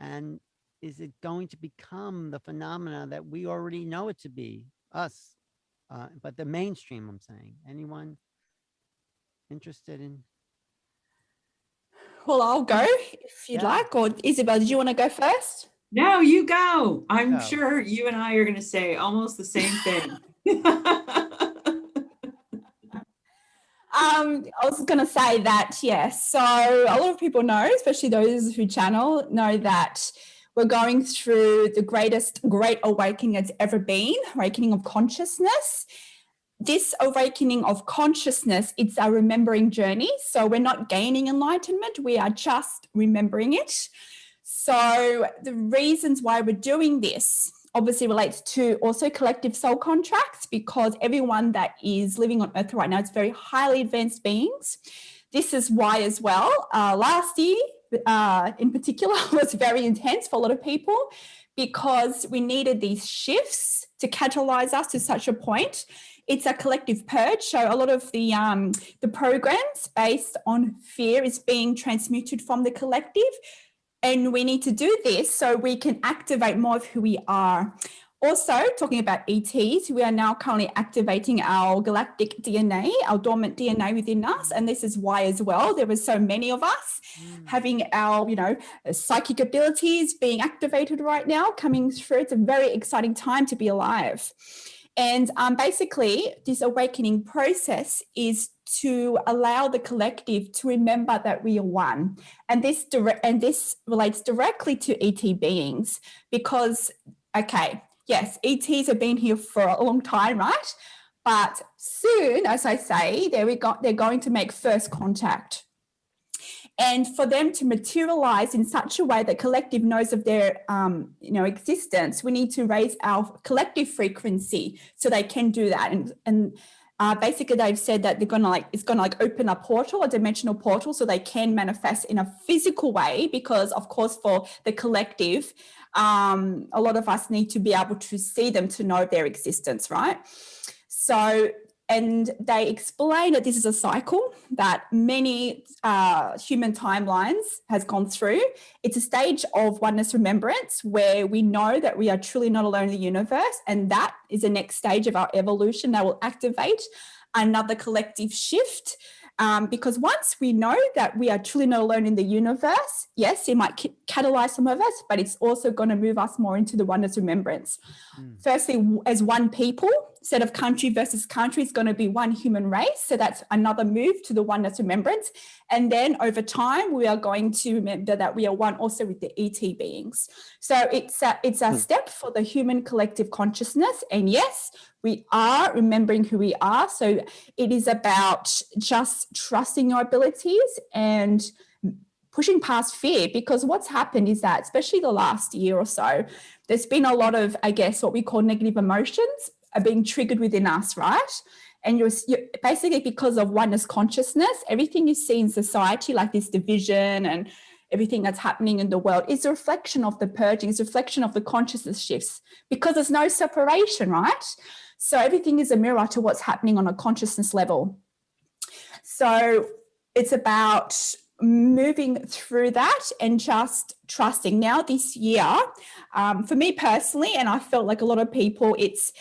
And is it going to become the phenomena that we already know it to be, us? But the mainstream, I'm saying. Anyone interested in? Well, I'll go if you'd like. Or Isabel, did you want to go first? No, you go. I'm Go. sure you and I are going to say almost the same thing. I was going to say that, yes. So a lot of people know, especially those who channel, know that we're going through the great awakening that's ever been, awakening of consciousness. This awakening of consciousness, it's a remembering journey. So we're not gaining enlightenment, we are just remembering it. So the reasons why we're doing this obviously relates to also collective soul contracts, because everyone that is living on Earth right now is very highly advanced beings. This is why as well, last year in particular was very intense for a lot of people, because we needed these shifts to catalyze us to such a point. It's a collective purge. So a lot of the programs based on fear is being transmuted from the collective. And we need to do this so we can activate more of who we are. Also, talking about ETs, we are now currently activating our galactic DNA, our dormant DNA within us. And this is why as well, there were so many of us having our, psychic abilities being activated right now, coming through. It's a very exciting time to be alive. And basically, this awakening process is to allow the collective to remember that we are one. And this relates directly to ET beings because, okay, yes, ETs have been here for a long time, right? But soon, as I say, they're going to make first contact. And for them to materialize in such a way that collective knows of their, existence, we need to raise our collective frequency so they can do that. And basically, they've said that it's going to open a portal, a dimensional portal, so they can manifest in a physical way. Because, of course, for the collective, a lot of us need to be able to see them to know their existence, right? So. And they explain that this is a cycle that many human timelines has gone through. It's a stage of oneness remembrance where we know that we are truly not alone in the universe. And that is the next stage of our evolution that will activate another collective shift. Because once we know that we are truly not alone in the universe, yes, it might catalyze some of us, but it's also going to move us more into the oneness remembrance. Firstly, as one people, instead of country versus country, it's going to be one human race. So that's another move to the oneness remembrance. And then over time, we are going to remember that we are one also with the ET beings. So it's a step for the human collective consciousness. And yes, we are remembering who we are. So it is about just trusting your abilities and pushing past fear, because what's happened is that, especially the last year or so, there's been a lot of, I guess, what we call negative emotions are being triggered within us, right? And you're basically, because of oneness consciousness, everything you see in society, like this division and everything that's happening in the world, is a reflection of the purging, is a reflection of the consciousness shifts, because there's no separation, right? So everything is a mirror to what's happening on a consciousness level. So it's about moving through that and just trusting. Now this year, for me personally, and I felt like a lot of people, it's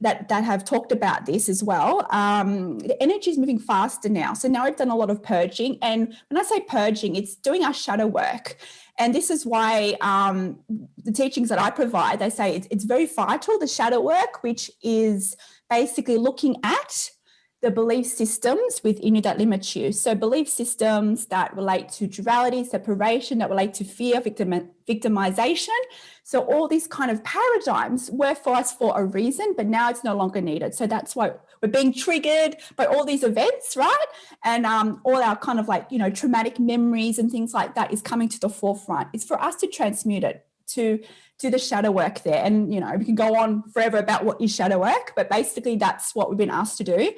that have talked about this as well, the energy is moving faster now. So now we've done a lot of purging. And when I say purging, it's doing our shadow work. And this is why the teachings that I provide, they say it's very vital, the shadow work, which is basically looking at the belief systems within you that limit you. So belief systems that relate to duality, separation, that relate to fear, victimization. So all these kind of paradigms were for us for a reason, but now it's no longer needed. So that's why we're being triggered by all these events, right? And all our kind of like, traumatic memories and things like that is coming to the forefront. It's for us to transmute it, to do the shadow work there. And, we can go on forever about what is shadow work, but basically that's what we've been asked to do.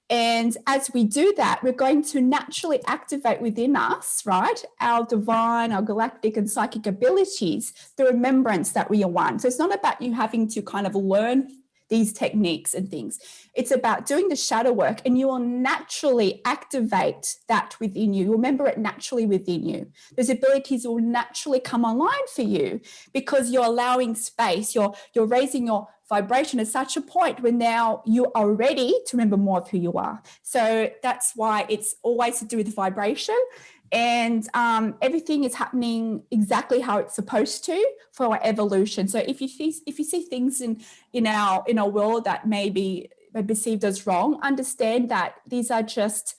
And as we do that, we're going to naturally activate within us, right, our divine, our galactic and psychic abilities, the remembrance that we are one. So it's not about you having to kind of learn these techniques and things. It's about doing the shadow work, and you will naturally activate that within you. You'll remember it naturally within you. Those abilities will naturally come online for you because you're allowing space. You're raising your vibration at such a point where now you are ready to remember more of who you are. So that's why it's always to do with vibration. And everything is happening exactly how it's supposed to for our evolution. So if you see things in our world that may be perceived as wrong, understand that these are just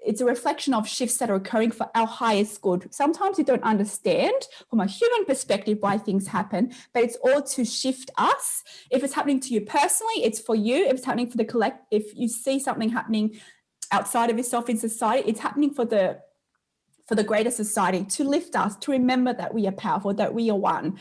it's a reflection of shifts that are occurring for our highest good. Sometimes you don't understand from a human perspective why things happen, but it's all to shift us. If it's happening to you personally, it's for you. If it's happening for the collect, if you see something happening outside of yourself in society, it's happening for the greater society, to lift us, to remember that we are powerful, that we are one.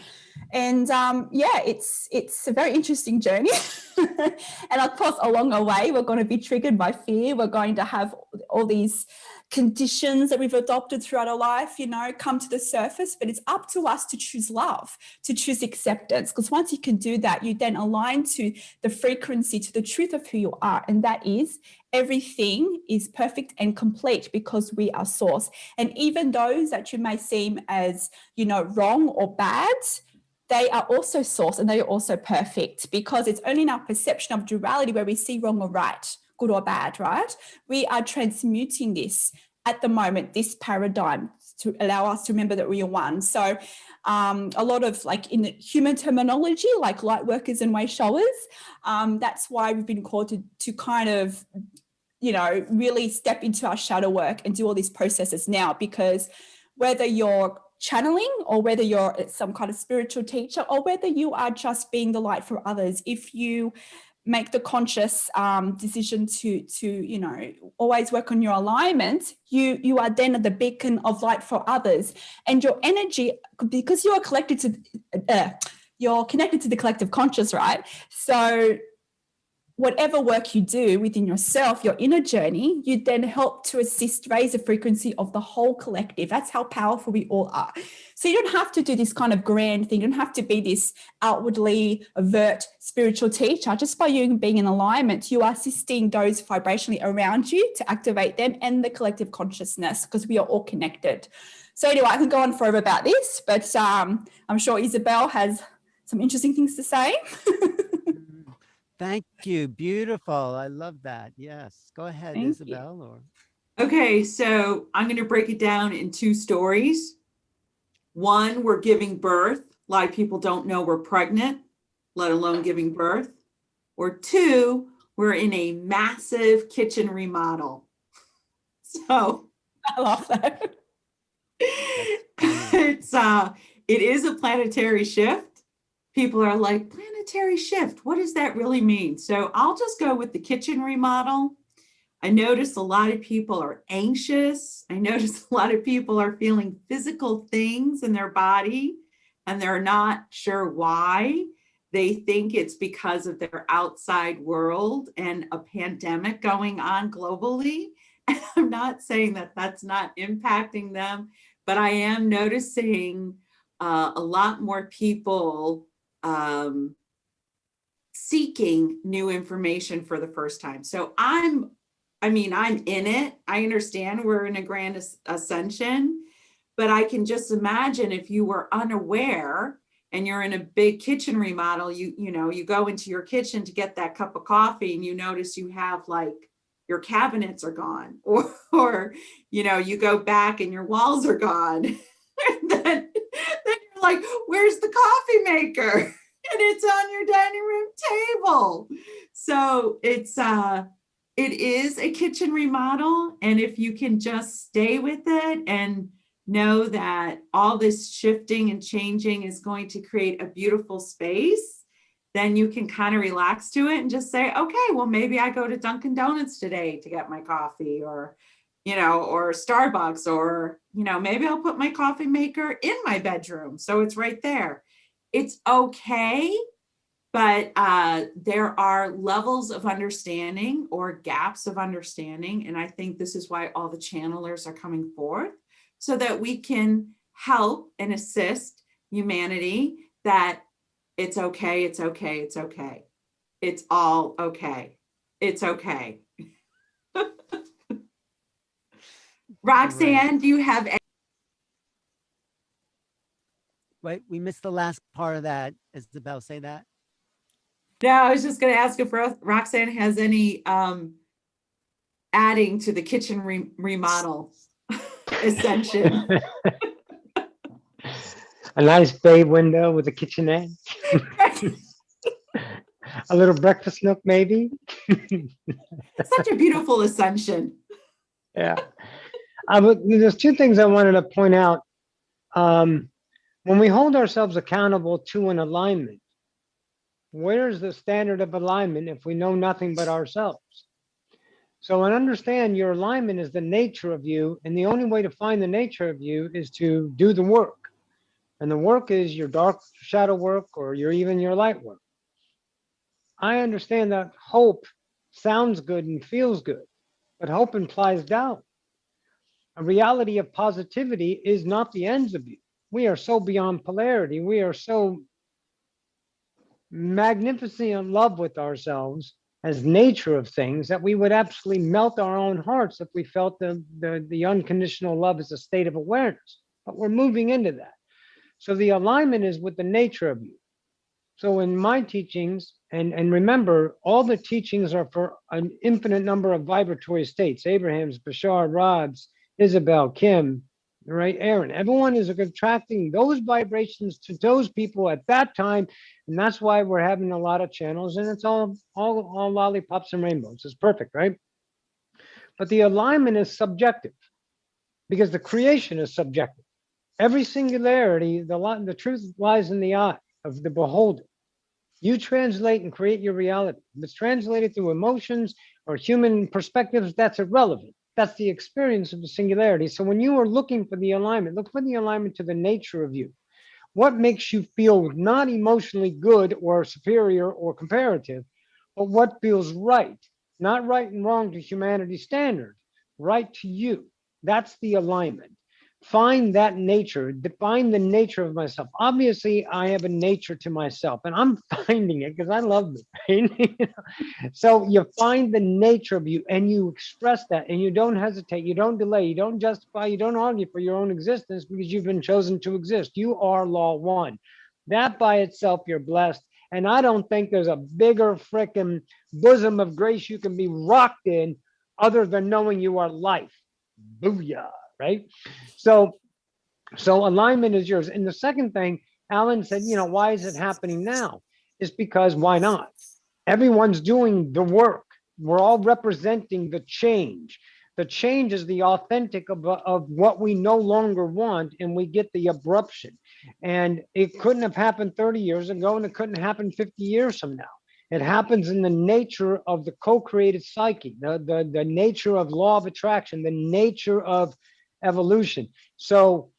And it's a very interesting journey. And of course, along the way, we're going to be triggered by fear. We're going to have all these conditions that we've adopted throughout our life, come to the surface. But it's up to us to choose love, to choose acceptance. Because once you can do that, you then align to the frequency, to the truth of who you are. And that is, everything is perfect and complete because we are source. And even those that you may seem as, wrong or bad, they are also source, and they are also perfect, because it's only in our perception of duality where we see wrong or right, good or bad, right? We are transmuting this at the moment, this paradigm, to allow us to remember that we are one. So a lot of, like, in human terminology, like light workers and way showers, that's why we've been called to kind of, really step into our shadow work and do all these processes now, because whether you're channeling or whether you're some kind of spiritual teacher or whether you are just being the light for others, if you make the conscious decision to always work on your alignment, you are then the beacon of light for others. And your energy, because you're connected to the collective conscious, right? So whatever work you do within yourself, your inner journey, you then help to assist raise the frequency of the whole collective. That's how powerful we all are. So you don't have to do this kind of grand thing. You don't have to be this outwardly overt spiritual teacher. Just by you being in alignment, you are assisting those vibrationally around you to activate them and the collective consciousness, because we are all connected. So anyway, I can go on forever about this, but I'm sure Isabel has some interesting things to say. Thank you. Beautiful. I love that. Yes. Go ahead, Thank Isabel. Okay, so I'm going to break it down in two stories. One, we're giving birth. A lot of people don't know we're pregnant, let alone giving birth. Or two, we're in a massive kitchen remodel. So I love that. It is a planetary shift. People are like, planetary shift, what does that really mean? So I'll just go with the kitchen remodel. I notice a lot of people are anxious. I notice a lot of people are feeling physical things in their body, and they're not sure why. They think it's because of their outside world and a pandemic going on globally. And I'm not saying that that's not impacting them, but I am noticing a lot more people seeking new information for the first time. So I'm in it. I understand we're in a grand ascension, but I can just imagine if you were unaware and you're in a big kitchen remodel, you go into your kitchen to get that cup of coffee and you notice you have, like, your cabinets are gone, or you go back and your walls are gone. And then you're like, where's the coffee maker? And it's on your dining room table. So it's it is a kitchen remodel. And if you can just stay with it and know that all this shifting and changing is going to create a beautiful space, then you can kind of relax to it and just say, okay, well, maybe I go to Dunkin' Donuts today to get my coffee, or, or Starbucks, or, maybe I'll put my coffee maker in my bedroom, so it's right there. It's okay. But there are levels of understanding or gaps of understanding. And I think this is why all the channelers are coming forth, so that we can help and assist humanity, that it's okay, it's okay, it's okay. It's all okay. It's okay. Roxanne, do you have any? Wait, we missed the last part of that. Isabel, say that. No, I was just going to ask if Roxanne has any adding to the kitchen remodel Ascension. A nice bay window with a kitchenette. A little breakfast nook, maybe. Such a beautiful Ascension. Yeah. There's two things I wanted to point out. When we hold ourselves accountable to an alignment, where's the standard of alignment if we know nothing but ourselves? So, and understand your alignment is the nature of you, and the only way to find the nature of you is to do the work. And the work is your dark shadow work, or even your light work. I understand that hope sounds good and feels good, but hope implies doubt. A reality of positivity is not the ends of you. We are so beyond polarity. We are so magnificently in love with ourselves as nature of things that we would absolutely melt our own hearts if we felt the unconditional love as a state of awareness. But we're moving into that. So the alignment is with the nature of you. So in my teachings, and remember, all the teachings are for an infinite number of vibratory states: Abraham's, Bashar, Rod's, Isabel, Kim, right? Aaron, everyone is attracting those vibrations to those people at that time. And that's why we're having a lot of channels, and it's all lollipops and rainbows. It's perfect, right? But the alignment is subjective, because the creation is subjective. Every singularity, the truth lies in the eye of the beholder. You translate and create your reality. If it's translated through emotions or human perspectives, that's irrelevant. That's the experience of the singularity. So when you are looking for the alignment, look for the alignment to the nature of you. What makes you feel not emotionally good or superior or comparative, but what feels right? Not right and wrong to humanity's standard, right to you. That's the alignment. Find that nature, define the nature of myself. Obviously, I have a nature to myself, and I'm finding it because I love it. Right? So you find the nature of you, and you express that, and you don't hesitate, you don't delay, you don't justify, you don't argue for your own existence, because you've been chosen to exist. You are law one. That by itself, you're blessed. And I don't think there's a bigger frickin' bosom of grace you can be rocked in other than knowing you are life. Booyah. Right? So alignment is yours. And the second thing, Alan said, why is it happening now? It's because why not? Everyone's doing the work. We're all representing the change. The change is the authentic of what we no longer want, and we get the abruption. And it couldn't have happened 30 years ago, and it couldn't happen 50 years from now. It happens in the nature of the co-created psyche, the nature of law of attraction, the nature of evolution. So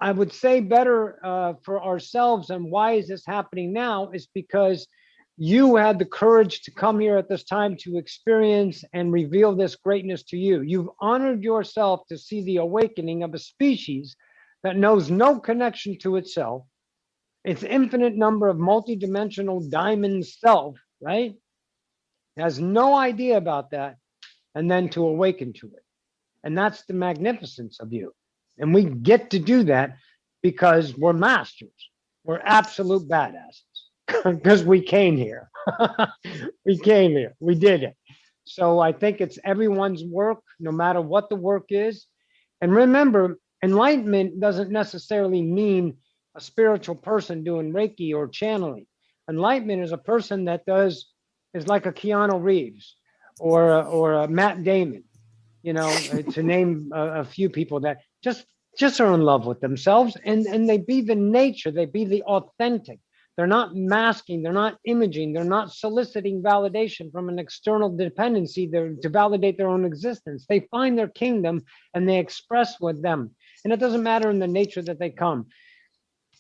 I would say better for ourselves, and why is this happening now, is because you had the courage to come here at this time to experience and reveal this greatness to you. You've honored yourself to see the awakening of a species that knows no connection to itself, its infinite number of multidimensional diamond self, right? Has no idea about that, and then to awaken to it. And that's the magnificence of you. And we get to do that because we're masters. We're absolute badasses because we came here. We came here. We did it. So I think it's everyone's work, no matter what the work is. And remember, enlightenment doesn't necessarily mean a spiritual person doing Reiki or channeling. Enlightenment is a person that is like a Keanu Reeves. or Matt Damon, you know, to name a few people that just are in love with themselves, and they be the nature, they be the authentic. They're not masking, they're not imaging, they're not soliciting validation from an external dependency to validate their own existence. They find their kingdom and they express with them. And it doesn't matter in the nature that they come.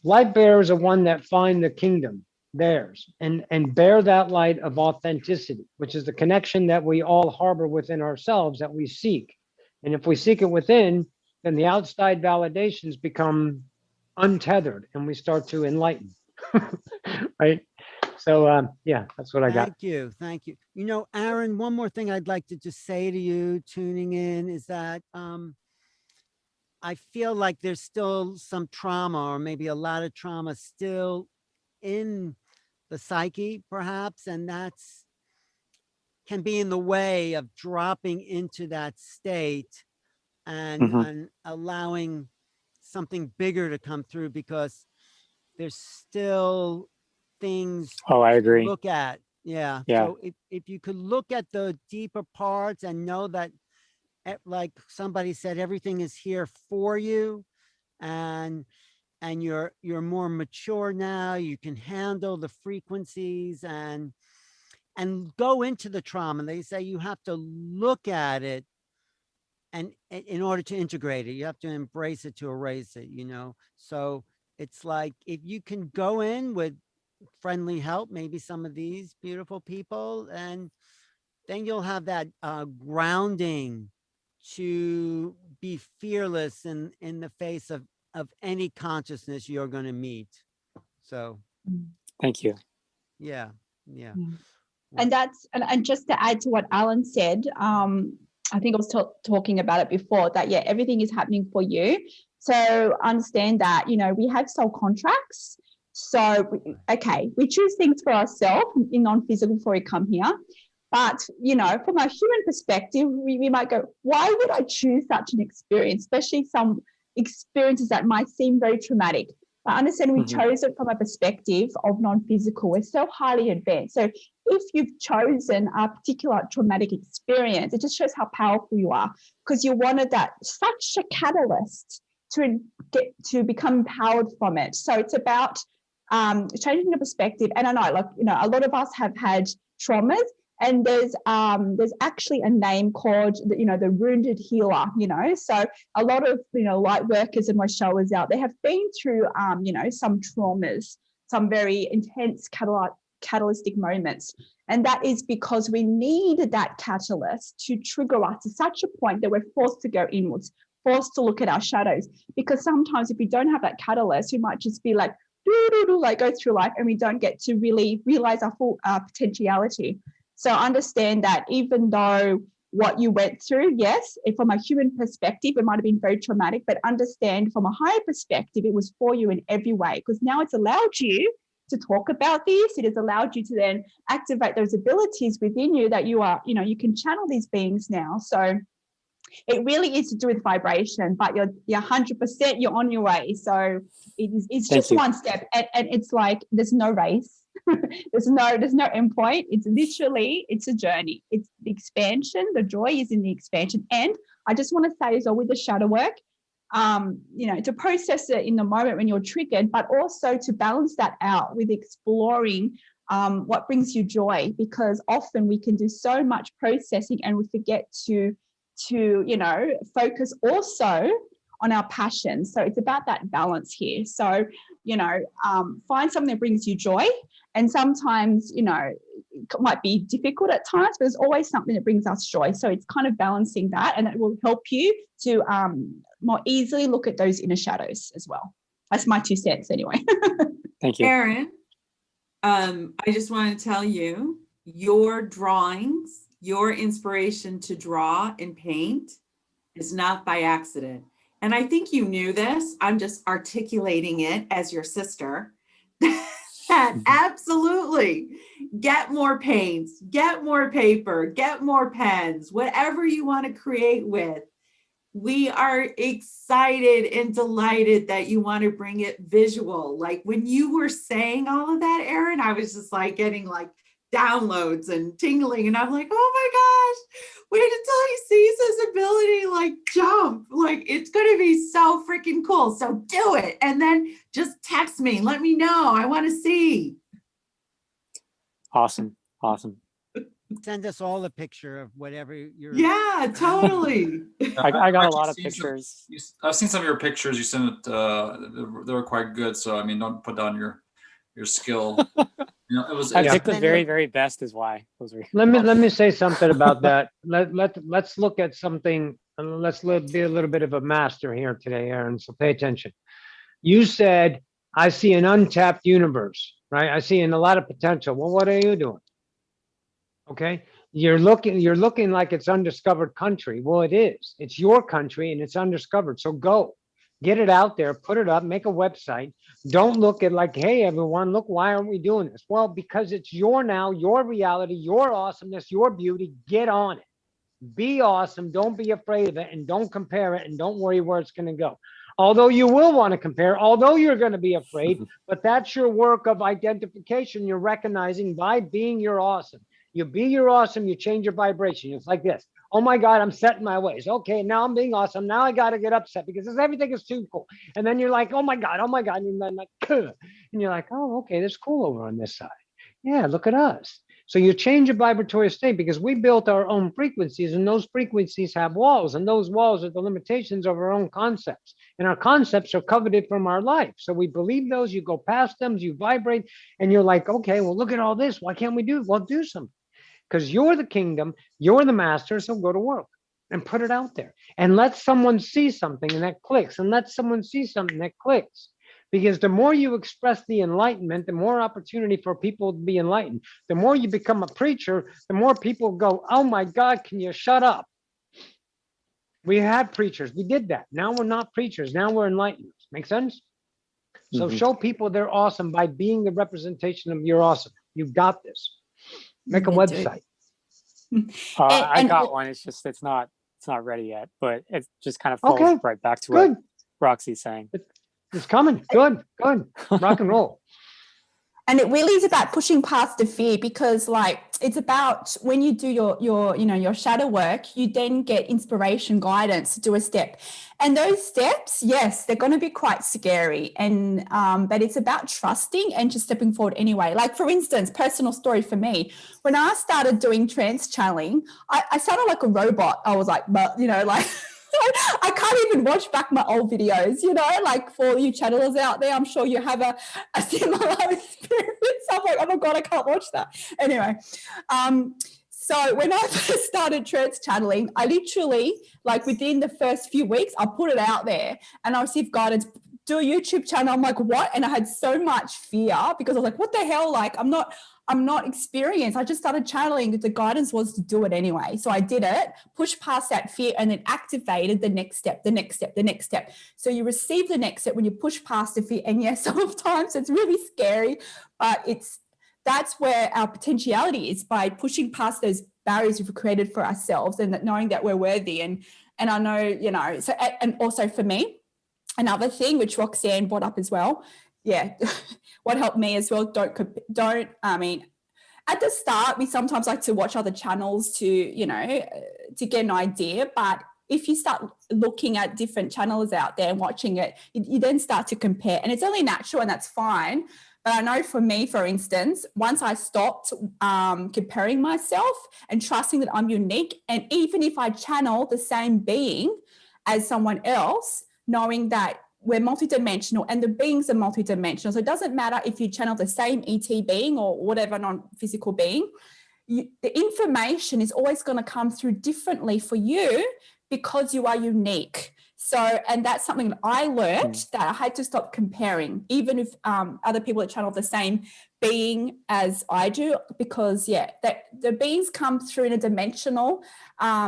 Light bearers are one that find the kingdom, theirs, and bear that light of authenticity, which is the connection that we all harbor within ourselves that we seek. And if we seek it within, then the outside validations become untethered and we start to enlighten. Right? So yeah, that's what I got. Thank you. Thank you. You know, Aaron, one more thing I'd like to just say to you tuning in is that I feel like there's still some trauma, or maybe a lot of trauma still in the psyche, perhaps, and that's can be in the way of dropping into that state and allowing something bigger to come through, because there's still things I agree. to look at. Yeah. So if you could look at the deeper parts and know that, like somebody said, everything is here for you, and you're more mature now, you can handle the frequencies and go into the trauma. They say you have to look at it, and in order to integrate it, you have to embrace it to erase it, you know? So it's like, if you can go in with friendly help, maybe some of these beautiful people, and then you'll have that grounding to be fearless in the face of any consciousness you're going to meet. So thank you. Yeah. And that's, and just to add to what Alan said, I think I was talking about it before, that everything is happening for you. So understand that, you know, we have soul contracts. So we choose things for ourselves in non-physical before we come here. But, you know, from a human perspective, we might go, why would I choose such an experience, especially some experiences that might seem very traumatic? I understand we chose it from a perspective of non-physical. We're so highly advanced. So if you've chosen a particular traumatic experience, it just shows how powerful you are, because you wanted that such a catalyst to get to become empowered from it. So it's about changing the perspective. And I know, like, you know, a lot of us have had traumas, and there's actually a name called, you know, the wounded healer, you know. So a lot of, you know, light workers and my showers out there have been through, you know, some traumas, some very intense catalytic moments. And that is because we need that catalyst to trigger us to such a point that we're forced to go inwards, forced to look at our shadows. Because sometimes if we don't have that catalyst, we might just be like, like go through life, and we don't get to really realize our full potentiality. So understand that even though what you went through, yes, from a human perspective, it might have been very traumatic, but understand from a higher perspective, it was for you in every way, because now it's allowed you to talk about this. It has allowed you to then activate those abilities within you that you are, you know, you can channel these beings now. So it really is to do with vibration, but you're 100%, you're on your way. So it's just one step, and it's like there's no race. there's no end point. It's literally, it's a journey. It's the expansion. The joy is in the expansion. And I just want to say as well, with the shadow work, you know, to process it in the moment when you're triggered, but also to balance that out with exploring what brings you joy, because often we can do so much processing and we forget to you know, focus also on our passion. So it's about that balance here. So, you know, find something that brings you joy. And sometimes, you know, it might be difficult at times, but there's always something that brings us joy. So it's kind of balancing that, and it will help you to more easily look at those inner shadows as well. That's my 2 cents anyway. Thank you. Aaron, I just want to tell you, your drawings, your inspiration to draw and paint is not by accident. And I think you knew this. I'm just articulating it as your sister. That absolutely, get more paints, get more paper, get more pens, whatever you want to create with. We are excited and delighted that you want to bring it visual. Like when you were saying all of that, Aaron, I was just like getting like downloads and tingling. And I'm like, oh my gosh, wait until he sees his ability like jump. Like, it's going to be so freaking cool. So do it. And then just text me. Let me know. I want to see. Awesome. Awesome. Send us all a picture of whatever you're. Yeah, totally. I got a I've lot of seen pictures. I've seen some of your pictures. You sent it. They were quite good. So I mean, don't put down your skill. It was. I Yeah. picked the very, very best is why. Those were Let me say something about that. Let's look at something. Let's be a little bit of a master here today, Aaron. So pay attention. You said, I see an untapped universe, right? I see a lot of potential. Well, what are you doing? Okay. You're looking like it's undiscovered country. Well, it is. It's your country and it's undiscovered. So go. Get it out there, put it up, make a website. Don't look at like, hey, everyone, look, why aren't we doing this? Well, because it's your reality, your awesomeness, your beauty. Get on it. Be awesome. Don't be afraid of it and don't compare it and don't worry where it's going to go. Although you will want to compare, although you're going to be afraid, but that's your work of identification. You're recognizing by being your awesome. You be your awesome, you change your vibration. It's like this. Oh my God, I'm set in my ways. Okay, now I'm being awesome. Now I got to get upset because everything is too cool. And then you're like, oh my God. And then like, and you're like, oh, okay, that's cool over on this side. Yeah, look at us. So you change your vibratory state because we built our own frequencies and those frequencies have walls and those walls are the limitations of our own concepts. And our concepts are coveted from our life. So we believe those, you go past them, you vibrate and you're like, okay, well, look at all this. Why can't we do it? Well, do something. Because you're the kingdom, you're the master, so go to work and put it out there. And let someone see something and that clicks, and let someone see something that clicks. Because the more you express the enlightenment, the more opportunity for people to be enlightened. The more you become a preacher, the more people go, oh my God, can you shut up? We had preachers, we did that. Now we're not preachers, now we're enlighteners. Make sense? So show people they're awesome by being the representation of your awesome. You got this. Make a website. I got one. It's just it's not ready yet, but it just kind of falls right back to what Roxy's saying. It's coming. Good. Rock and roll. And it really is about pushing past the fear because like it's about when you do your shadow work, you then get inspiration, guidance to do a step. And those steps, yes, they're going to be quite scary. And but it's about trusting and just stepping forward anyway. Like for instance, personal story for me, when I started doing trance channeling, I sounded like a robot. I was like, but like I can't even watch back my old videos, like for you channelers out there, I'm sure you have a similar experience. I'm like, oh my God, I can't watch that. Anyway, so when I first started trance channeling, I literally, like within the first few weeks, I put it out there and I received guidance, do a YouTube channel. I'm like, what? And I had so much fear because I was like, what the hell? Like, I'm not experienced. I just started channeling. The guidance was to do it anyway. So I did it, pushed past that fear and then activated the next step. So you receive the next step when you push past the fear. And yes, sometimes it's really scary, but that's where our potentiality is by pushing past those barriers we've created for ourselves and that knowing that we're worthy. And I know, so, and also for me, another thing which Roxanne brought up as well. Yeah. What helped me as well, don't, at the start, we sometimes like to watch other channels to get an idea, but if you start looking at different channels out there and watching it, you then start to compare and it's only natural and that's fine. But I know for me, for instance, once I stopped comparing myself and trusting that I'm unique, and even if I channel the same being as someone else, knowing that we're multidimensional and the beings are multidimensional. So it doesn't matter if you channel the same ET being or whatever non-physical being, the information is always going to come through differently for you because you are unique. So, and that's something that I learned that I had to stop comparing, even if other people that channel the same being as I do, because that the beings come through in a dimensional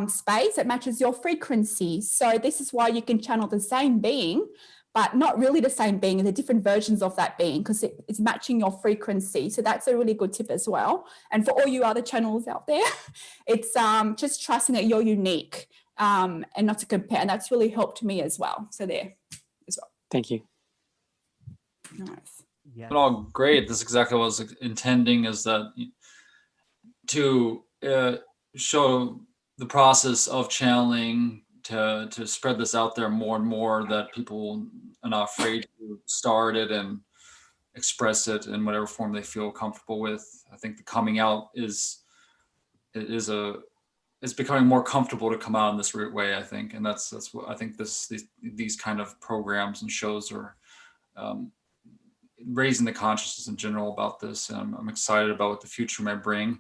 space that matches your frequency. So this is why you can channel the same being, but not really the same being, and the different versions of that being because it's matching your frequency. So that's a really good tip as well. And for all you other channels out there, it's just trusting that you're unique and not to compare. And that's really helped me as well. So there as well. Thank you. Nice. Yeah. All great. This is exactly what I was intending, is that to show the process of channeling, to spread this out there more and more, that people are not afraid to start it and express it in whatever form they feel comfortable with. I think the coming out is becoming more comfortable to come out in this way, I think. And that's what I think these kind of programs and shows are raising the consciousness in general about this. And I'm excited about what the future may bring.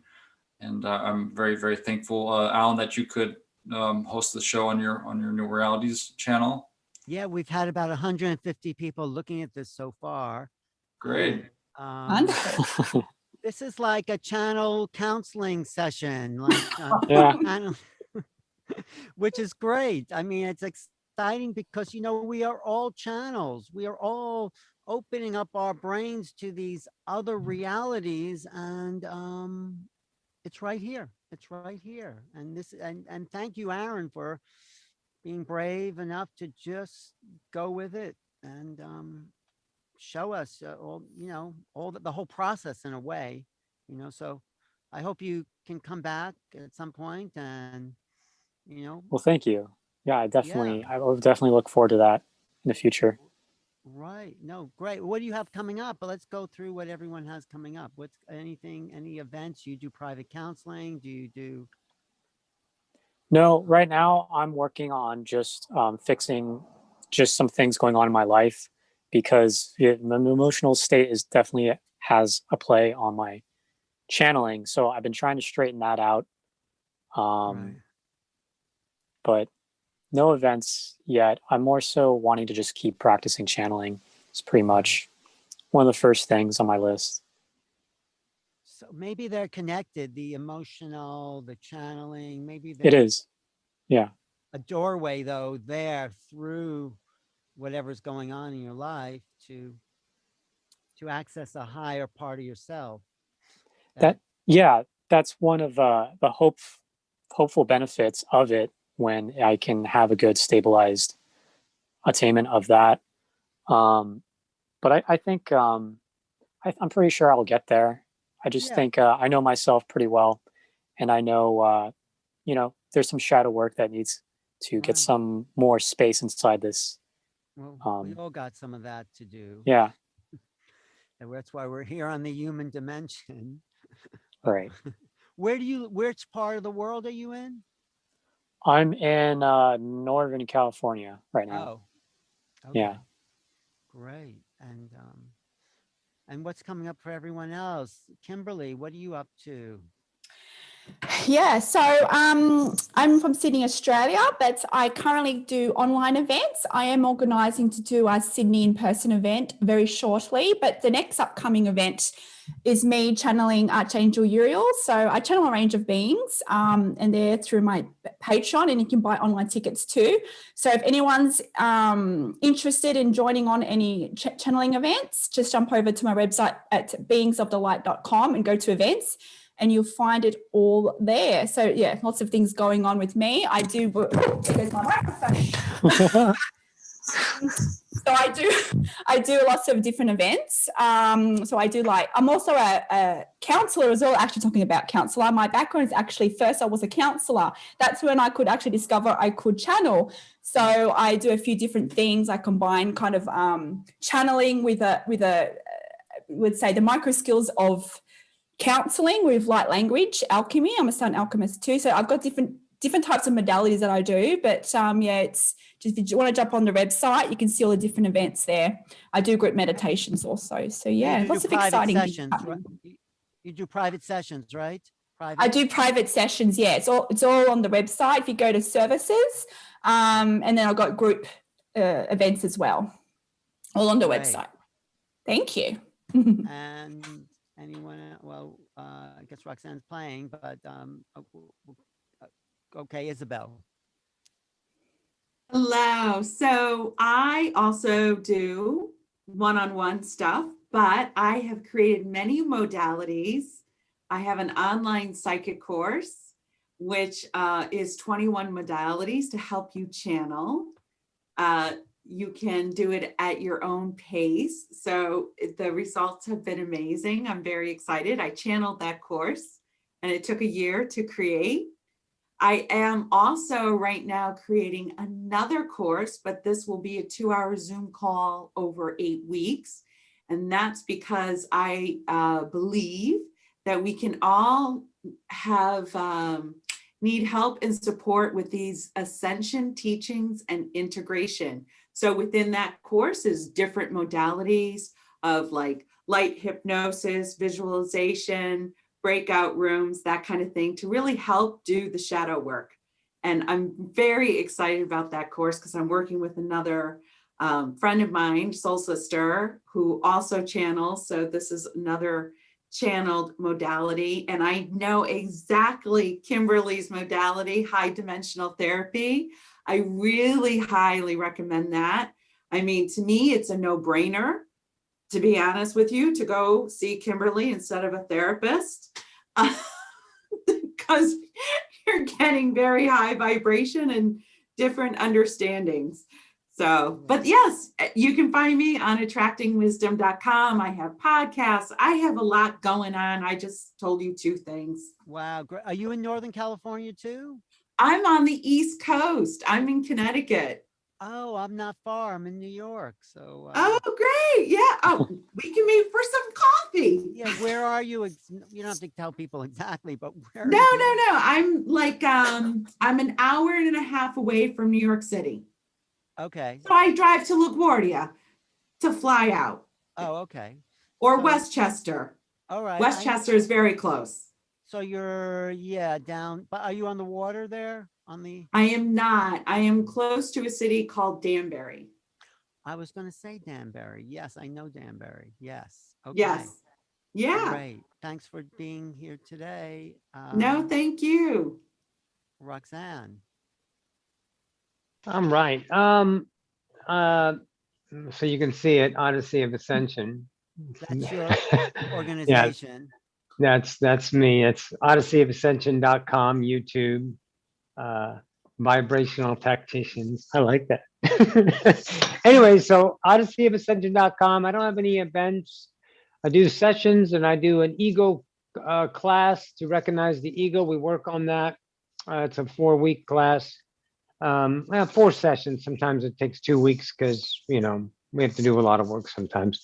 And I'm very, very thankful, Alan, that you could host the show on your New Realities channel. Yeah, we've had about 150 people looking at this so far. Great. Wonderful. This is like a channel counseling session, like Yeah. which is great. I mean, it's exciting because, you know, we are all channels. We are all opening up our brains to these other realities, and it's right here. It's right here. And this, and thank you, Aaron, for being brave enough to just go with it and show us all, you know, all the whole process in a way, you know. So I hope you can come back at some point and, you know. Well, thank you. Yeah, I will definitely look forward to that in the future. Right. No, great. What do you have coming up? But let's go through what everyone has coming up. What's any events? You do private counseling? Do you do? No, right now I'm working on just fixing just some things going on in my life, because the emotional state is definitely has a play on my channeling. So I've been trying to straighten that out. Right. But no events yet. I'm more so wanting to just keep practicing channeling. It's pretty much one of the first things on my list. So maybe they're connected, the emotional, the channeling, maybe It is. Yeah. a doorway though there through whatever's going on in your life to access a higher part of yourself. That's one of the hopeful benefits of it, when I can have a good stabilized attainment of that. But I think I'm pretty sure I'll get there. I just think I know myself pretty well, and I know you know, there's some shadow work that needs to get some more space inside this. Well, we all got some of that to do. Yeah. And that's why we're here on the human dimension. Right. Which part of the world are you in? I'm in Northern California right now. Oh, okay. Yeah. Great. And what's coming up for everyone else? Kimberly, what are you up to? Yeah, so I'm from Sydney, Australia, but I currently do online events. I am organising to do a Sydney in-person event very shortly, but the next upcoming event is me channeling Archangel Uriel. So I channel a range of beings, and they're through my Patreon, and you can buy online tickets too. So if anyone's interested in joining on any channeling events, just jump over to my website at beingsofthelight.com and go to events, and you'll find it all there. So yeah, lots of things going on with me. I do, there's my microphone. So I do lots of different events. So I do I'm also a counselor as well, actually talking about counselor. My background is actually, first I was a counselor. That's when I could actually discover I could channel. So I do a few different things. I combine kind of channeling with would say the micro skills of counseling with light language, alchemy. I'm a stunt alchemist too. So I've got different types of modalities that I do, but it's just, if you want to jump on the website, you can see all the different events there. I do group meditations also. So yeah, lots of exciting sessions, things. Right? You do private sessions, right? I do private sessions. Yeah, it's all on the website. If you go to services, and then I've got group events as well, all on the website. Thank you. And anyone? Well, I guess Roxanne's playing, but okay, Isabel. Hello. So I also do one-on-one stuff, but I have created many modalities. I have an online psychic course, which is 21 modalities to help you channel. You can do it at your own pace. So the results have been amazing. I'm very excited. I channeled that course and it took a year to create. I am also right now creating another course, but this will be a 2-hour Zoom call over 8 weeks. And that's because I believe that we can all have need help and support with these Ascension teachings and integration. So within that course is different modalities of like light hypnosis, visualization, breakout rooms, that kind of thing, to really help do the shadow work. And I'm very excited about that course because I'm working with another friend of mine, soul sister, who also channels. So this is another channeled modality. And I know exactly Kimberly's modality, high dimensional therapy. I really highly recommend that. I mean, to me, it's a no-brainer, to be honest with you, to go see Kimberly instead of a therapist, because you're getting very high vibration and different understandings. So, but yes, you can find me on attractingwisdom.com. I have podcasts. I have a lot going on. I just told you 2 things. Wow, great. Are you in Northern California too? I'm on the East Coast. I'm in Connecticut. Oh, I'm not far. I'm in New York. So. Oh, great. Yeah. Oh, we can meet for some coffee. Yeah. Where are you? You don't have to tell people exactly, but where? No. I'm like, I'm an hour and a half away from New York City. Okay. So I drive to LaGuardia to fly out. Oh, okay. Or So- Westchester. All right. Westchester is very close. So you're, down, but are you on the water there? I am not. I am close to a city called Danbury. I was going to say Danbury. Yes, I know Danbury. Yes. Okay. Yes. Yeah. Great. Thanks for being here today. No, thank you. Roxanne. I'm right. So you can see it, Odyssey of Ascension. That's your Yeah, organization. that's me. It's odysseyofascension.com, YouTube, vibrational tacticians. I like that. Anyway, so odysseyofascension.com. I don't have any events. I do sessions and I do an ego class to recognize the ego. We work on that. It's a 4-week class. 4 sessions. Sometimes it takes 2 weeks because, we have to do a lot of work sometimes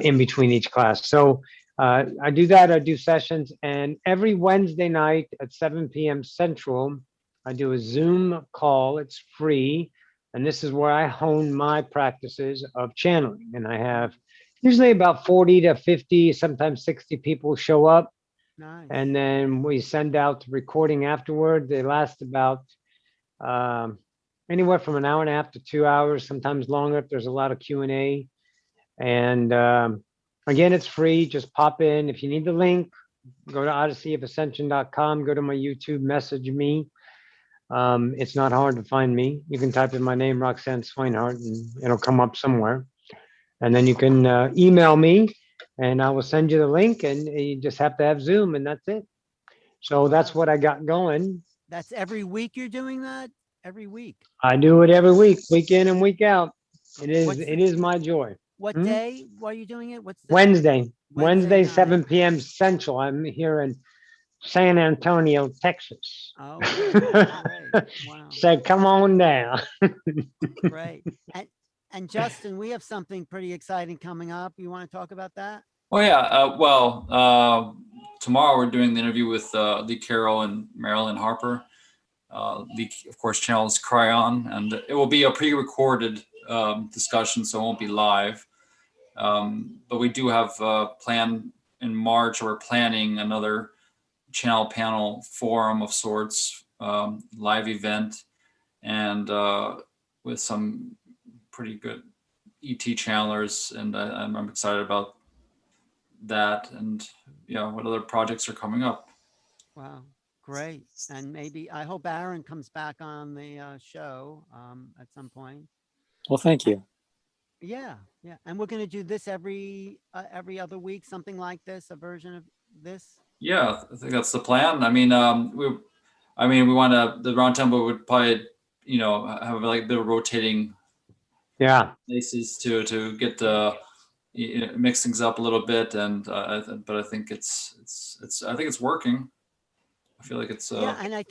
in between each class. So I do that. I do sessions, and every Wednesday night at 7 p.m. Central, I do a Zoom call. It's free. And this is where I hone my practices of channeling. And I have usually about 40 to 50, sometimes 60 people show up. Nice. And then we send out the recording afterward. They last about anywhere from an hour and a half to 2 hours, sometimes longer if there's a lot of Q&A. And again, it's free. Just pop in. If you need the link, go to odysseyofascension.com, go to my YouTube, message me. It's not hard to find me. You can type in my name, Roxanne Swinehart, and it'll come up somewhere. And then you can email me and I will send you the link, and you just have to have Zoom, and that's it. So that's what I got going. That's every week you're doing that? Every week? I do it every week, week in and week out. It What's- is my joy. What day? Why are you doing it? What's the Wednesday, night? 7 p.m. Central. I'm here in San Antonio, Texas. Oh, great. Wow. So come on down. Great. And Justin, we have something pretty exciting coming up. You want to talk about that? Oh yeah. Tomorrow we're doing the interview with Lee Carroll and Marilyn Harper. Lee, of course, channels Cryon, and it will be a pre-recorded discussion, so it won't be live. But we do have a plan in March. We're planning another channel panel forum of sorts, live event, and with some pretty good ET channelers, and I'm excited about that, and what other projects are coming up. Wow. Great. And maybe I hope Aaron comes back on the show at some point. Well, thank you. Yeah. And we're going to do this every other week, something like this, a version of this. Yeah, I think that's the plan. I mean, we want to, the round table would probably, have like a bit of rotating places to get mix things up a little bit, and but I think it's working. feel like it's Yeah, and I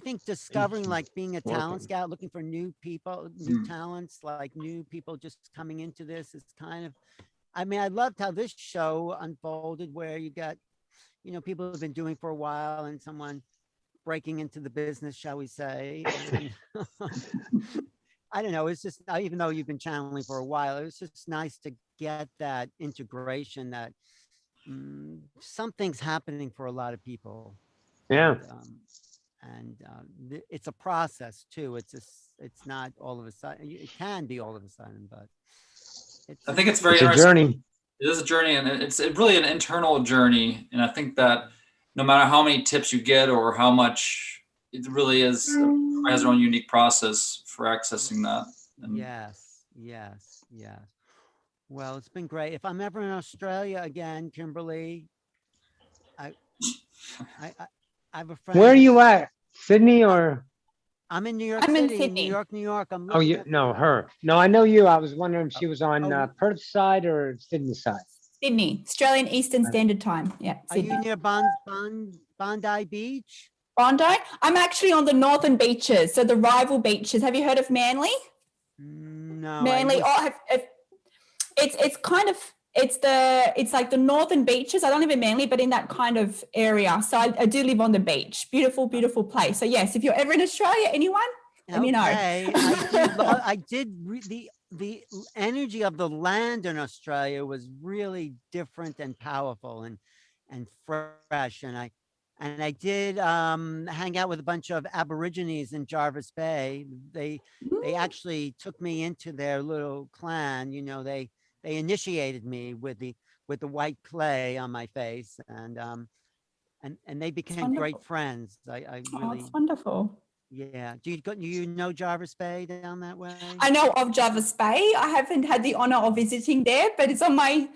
think discovering, like, being a talent Working. scout, looking for new people, new talents, like new people just coming into this is kind of, I mean, I loved how this show unfolded where you got, you know, people have been doing for a while and someone breaking into the business, shall we say. And I don't know, it's just, even though you've been channeling for a while, it was just nice to get that integration that something's happening for a lot of people. Yeah. It's a process too. It's not all of a sudden. It can be all of a sudden, but I think it's very It's a interesting. journey. It is a journey, and it's really an internal journey. And I think that no matter how many tips you get or how much, it really is has their own unique process for accessing that. And yes. Well, it's been great. If I'm ever in Australia again, Kimberly, I have a friend. Where are you at? Sydney or? I'm in New York I'm in City, Sydney. New York. I'm Oh, looking you at- no, her. No, I know you. I was wondering if she was on Perth side or Sydney side. Sydney, Australian Eastern Standard Time. Yeah, Are you Sydney. near Bondi Beach? Bondi. I'm actually on the northern beaches, so the rival beaches. Have you heard of Manly? No. Manly. It's kind of it's like the northern beaches. I don't live in Manly, but in that kind of area. So I do live on the beach. Beautiful, beautiful place. So yes, if you're ever in Australia, anyone, let me know. Okay. The energy of the land in Australia was really different and powerful and fresh. And I did hang out with a bunch of Aborigines in Jarvis Bay. They actually took me into their little clan. You know, they initiated me with the white clay on my face, and they became great friends. I really, it's wonderful. yeah. Do you know Jarvis Bay down that way? I know of Jarvis Bay. I haven't had the honor of visiting there, but it's on my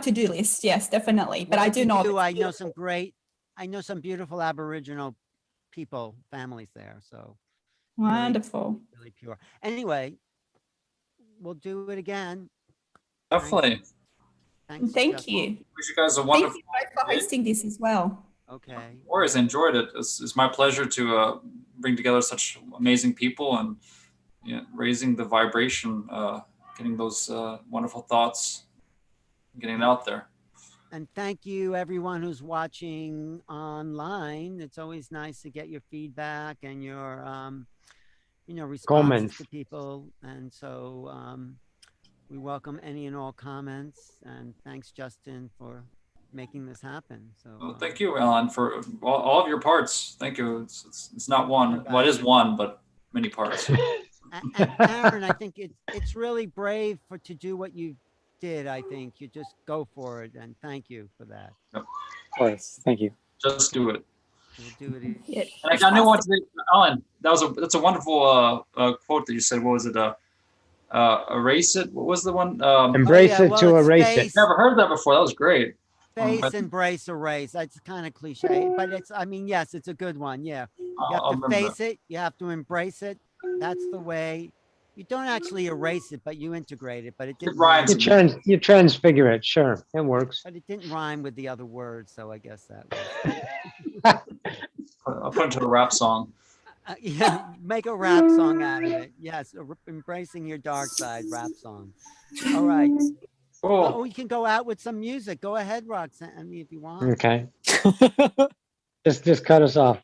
to-do list. Yes, definitely. But I do know. I know some beautiful Aboriginal people, families there. So Wonderful. really pure. Anyway, we'll do it again. definitely. Thanks. Thank Justin. you. Wish you guys a Thank wonderful. you both for hosting this as well. Okay. Always enjoyed it. It's my pleasure to bring together such amazing people and raising the vibration, getting those wonderful thoughts, getting it out there. And thank you everyone who's watching online. It's always nice to get your feedback and your responses Comments. to people. And so we welcome any and all comments. And thanks, Justin, for making this happen. So Well, thank you, Alan, for all of your parts. Thank you. It's not one. Well, it is one, but many parts. and Aaron, I think it's really brave to do what you did. I think you just go for it, and thank you for that. Yep. Of course. Thank you. Just do it. We'll do it. Yeah. And I got a new one today, Alan. That's a wonderful quote that you said. What was it? Erase it. What was the one? Embrace it to it's erase it. face, Never heard that before. That was great. face, embrace, erase. That's kind of cliche, but yes, it's a good one. Yeah, you I'll have to remember face it. You have to embrace it. That's the way. You don't actually erase it, but you integrate it. But it didn't rhymes. You transfigure it. Sure, it works. But it didn't rhyme with the other words, so I guess that was. I'll put it into a rap song. Yeah, make a rap song out of it. Yes, embracing your dark side rap song. All right. Cool. Oh, we can go out with some music. Go ahead, Roxanne, if you want. Okay. Just cut us off.